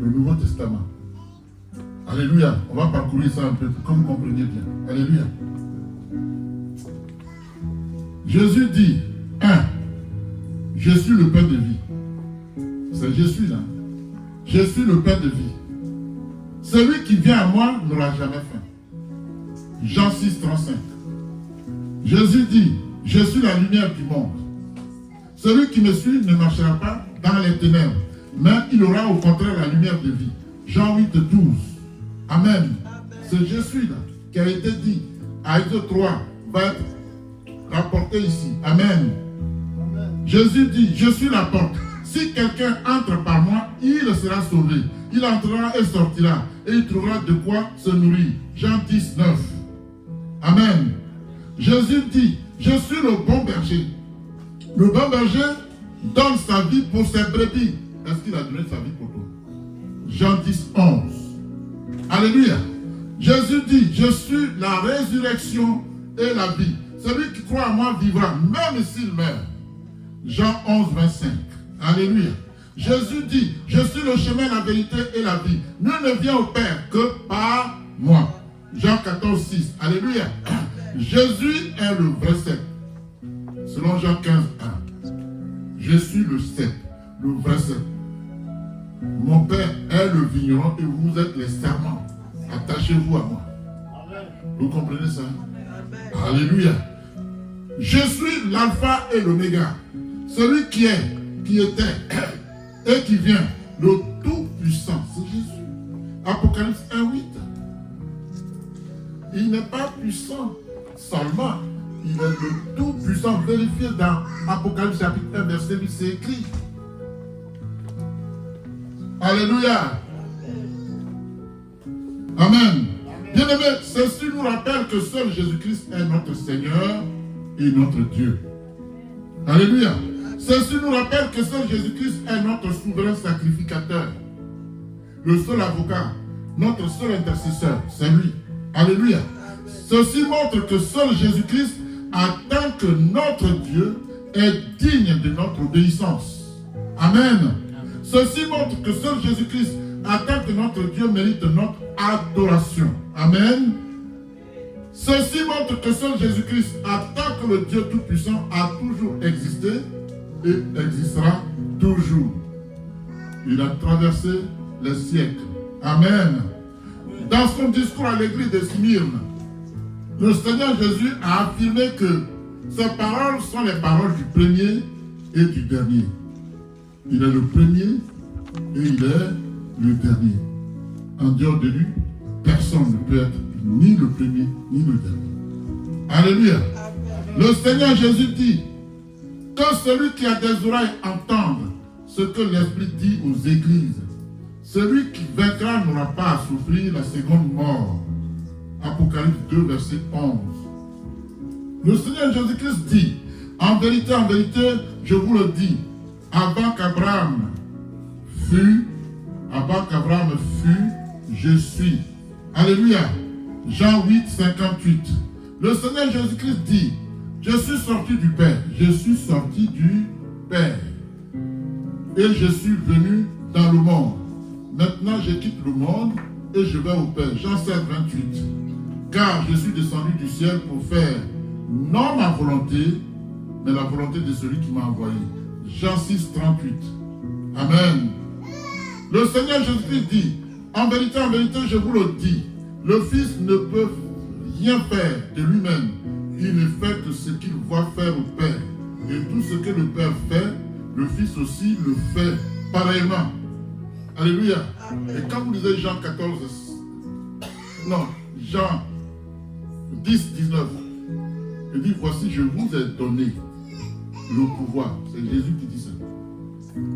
A: le Nouveau Testament. Alléluia. On va parcourir ça un peu pour que vous compreniez bien. Alléluia. Jésus dit, 1. Je suis le pain de vie. C'est Jésus là. Je suis le pain de vie. Celui qui vient à moi n'aura jamais faim. Jean 6, 35. Jésus dit, je suis la lumière du monde. Celui qui me suit ne marchera pas dans les ténèbres, mais il aura au contraire la lumière de vie. Jean 8, 12. Amen. C'est Jésus là qui a été dit. À Exode 3 va être rapporté ici. Amen. Jésus dit, je suis la porte. Si quelqu'un entre par moi, il sera sauvé. Il entrera et sortira, et il trouvera de quoi se nourrir. Jean 10, 9. Amen. Jésus dit, je suis le bon berger. Le bon berger donne sa vie pour ses brebis. Est-ce qu'il a donné sa vie pour toi? Jean 10, 11. Alléluia. Jésus dit, je suis la résurrection et la vie. Celui qui croit en moi vivra, même s'il meurt. Jean 11, 25. Alléluia. Jésus dit, je suis le chemin, la vérité et la vie. Nul ne vient au Père que par moi. Jean 14, 6. Alléluia. Jésus est le verset. Selon Jean 15, 1. Je suis le cep, le vrai cep. Mon Père est le vigneron et vous êtes les serments. Attachez-vous à moi. Vous comprenez ça? Alléluia. Je suis l'alpha et l'oméga. Celui qui est, qui était et qui vient. Le tout-puissant, c'est Jésus. Apocalypse 1:8. Il n'est pas puissant seulement. Il est le tout-puissant. Vérifié dans Apocalypse chapitre 1, verset 8, c'est écrit. Alléluia. Amen. Bien-aimé, ceci nous rappelle que seul Jésus-Christ est notre Seigneur et notre Dieu. Alléluia. Ceci nous rappelle que seul Jésus-Christ est notre souverain sacrificateur. Le seul avocat, notre seul intercesseur, c'est lui. Alléluia. Ceci montre que seul Jésus-Christ attend que notre Dieu est digne de notre obéissance. Amen. Ceci montre que seul Jésus-Christ attend que notre Dieu mérite notre adoration. Amen. Ceci montre que seul Jésus-Christ attend que le Dieu Tout-Puissant a toujours existé et existera toujours. Il a traversé les siècles. Amen. Dans son discours à l'église de Smyrne, le Seigneur Jésus a affirmé que ses paroles sont les paroles du premier et du dernier. Il est le premier et il est le dernier. En dehors de lui, personne ne peut être ni le premier ni le dernier. Alléluia. Le Seigneur Jésus dit que celui qui a des oreilles entende ce que l'Esprit dit aux églises. Celui qui vaincra n'aura pas à souffrir la seconde mort. Apocalypse 2, verset 11. Le Seigneur Jésus-Christ dit, en vérité, je vous le dis, avant qu'Abraham fût, je suis. Alléluia. Jean 8, 58. Le Seigneur Jésus-Christ dit, je suis sorti du Père. Je suis sorti du Père. Et je suis venu dans le monde. Maintenant, je quitte le monde et je vais au Père. Jean 7, 28. Car je suis descendu du ciel pour faire non ma volonté, mais la volonté de celui qui m'a envoyé. Jean 6, 38. Amen. Le Seigneur Jésus-Christ dit, en vérité, je vous le dis, le Fils ne peut rien faire de lui-même. Il ne fait que ce qu'il voit faire au Père. Et tout ce que le Père fait, le Fils aussi le fait pareillement. Alléluia. Et quand vous lisez Jean 10, 19, il dit, voici, je vous ai donné le pouvoir. C'est Jésus qui dit ça.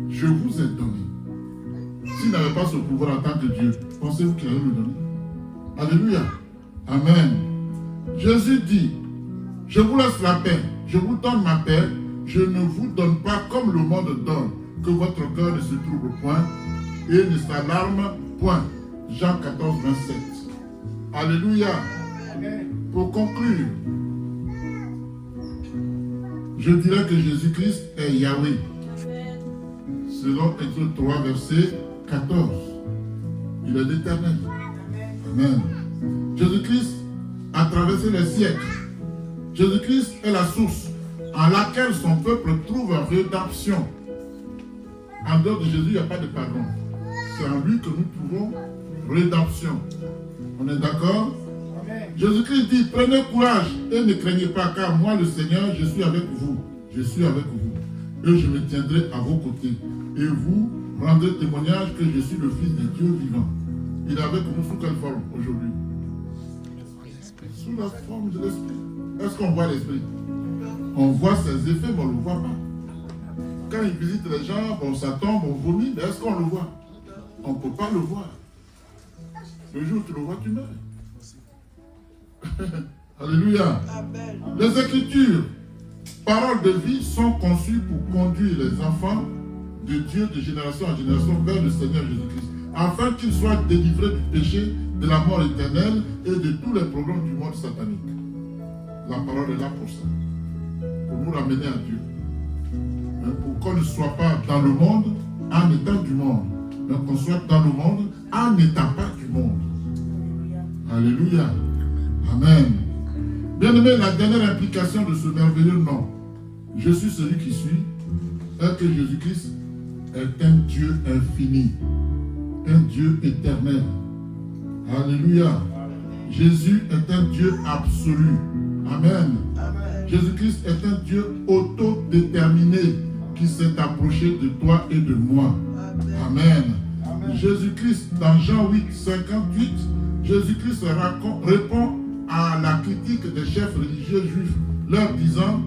A: Je vous ai donné. S'il n'avait pas ce pouvoir en tant que Dieu, pensez-vous qu'il allait le donner? Alléluia. Amen. Jésus dit, je vous laisse la paix, je vous donne ma paix, je ne vous donne pas comme le monde donne, que votre cœur ne se trouble point et ne s'alarme point. Jean 14, 27. Alléluia. Pour conclure, je dirais que Jésus-Christ est Yahweh. Selon Exode 3, verset 14. Il est l'éternel. Amen. Jésus-Christ a traversé les siècles. Jésus-Christ est la source en laquelle son peuple trouve rédemption. En dehors de Jésus, il n'y a pas de pardon. C'est en lui que nous trouvons rédemption. On est d'accord? Jésus-Christ dit, prenez courage et ne craignez pas, car moi, le Seigneur, je suis avec vous. Je suis avec vous. Et je me tiendrai à vos côtés. Et vous rendrez témoignage que je suis le Fils de Dieu vivant. Il est avec nous sous quelle forme aujourd'hui? Sous la forme de l'Esprit. Est-ce qu'on voit l'Esprit? On voit ses effets, mais on ne le voit pas. Quand il visite les gens, bon, ça tombe, on vomit, mais est-ce qu'on le voit? On ne peut pas le voir. Le jour où tu le vois, tu meurs. Alléluia. Amen. Les Écritures, paroles de vie, sont conçues pour conduire les enfants de Dieu de génération en génération vers le Seigneur Jésus-Christ, afin qu'ils soient délivrés du péché, de la mort éternelle et de tous les problèmes du monde satanique. La parole est là pour ça, pour nous ramener à Dieu. Mais pour qu'on ne soit pas dans le monde en étant du monde, mais qu'on soit dans le monde en n'étant pas du monde. Alléluia. Amen. Bien aimé, la dernière implication de ce merveilleux nom, je suis celui qui suis, est que Jésus-Christ est un Dieu infini, un Dieu éternel. Alléluia. Jésus est un Dieu absolu. Amen. Jésus-Christ est un Dieu autodéterminé qui s'est approché de toi et de moi. Amen. Jésus-Christ, dans Jean 8, 58, Jésus-Christ répond à la critique des chefs religieux juifs, leur disant: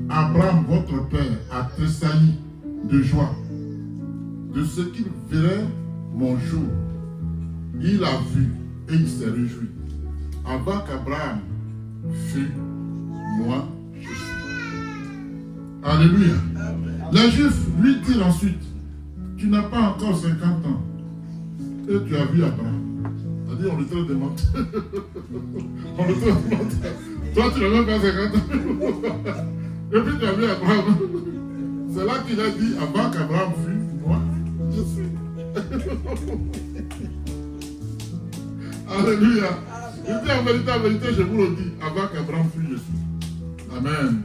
A: Abraham, votre père, a tressailli de joie de ce qu'il verrait mon jour. Il a vu et il s'est réjoui. Avant qu'Abraham fût, moi je suis. Alléluia. Les Juifs lui dirent ensuite: Tu n'as pas encore 50 ans et tu as vu Abraham. C'est-à-dire, on le traite de menteur. On le traite de menteur. Toi, tu n'as même pas 50 ans. Et puis tu as vu Abraham. C'est là qu'il a dit: Avant qu'Abraham fût, moi je suis. Alléluia. Il dit en vérité, je vous le dis, avant qu'Abraham fût, je suis. Amen.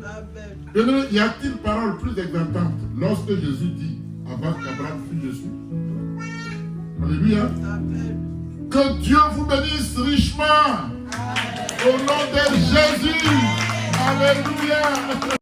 A: Amen. Y a-t-il parole plus exaltante lorsque Jésus dit: Avant qu'Abraham fût, je suis? Alléluia. Amen. Que Dieu vous bénisse richement. Amen. Au nom de Jésus. Alléluia.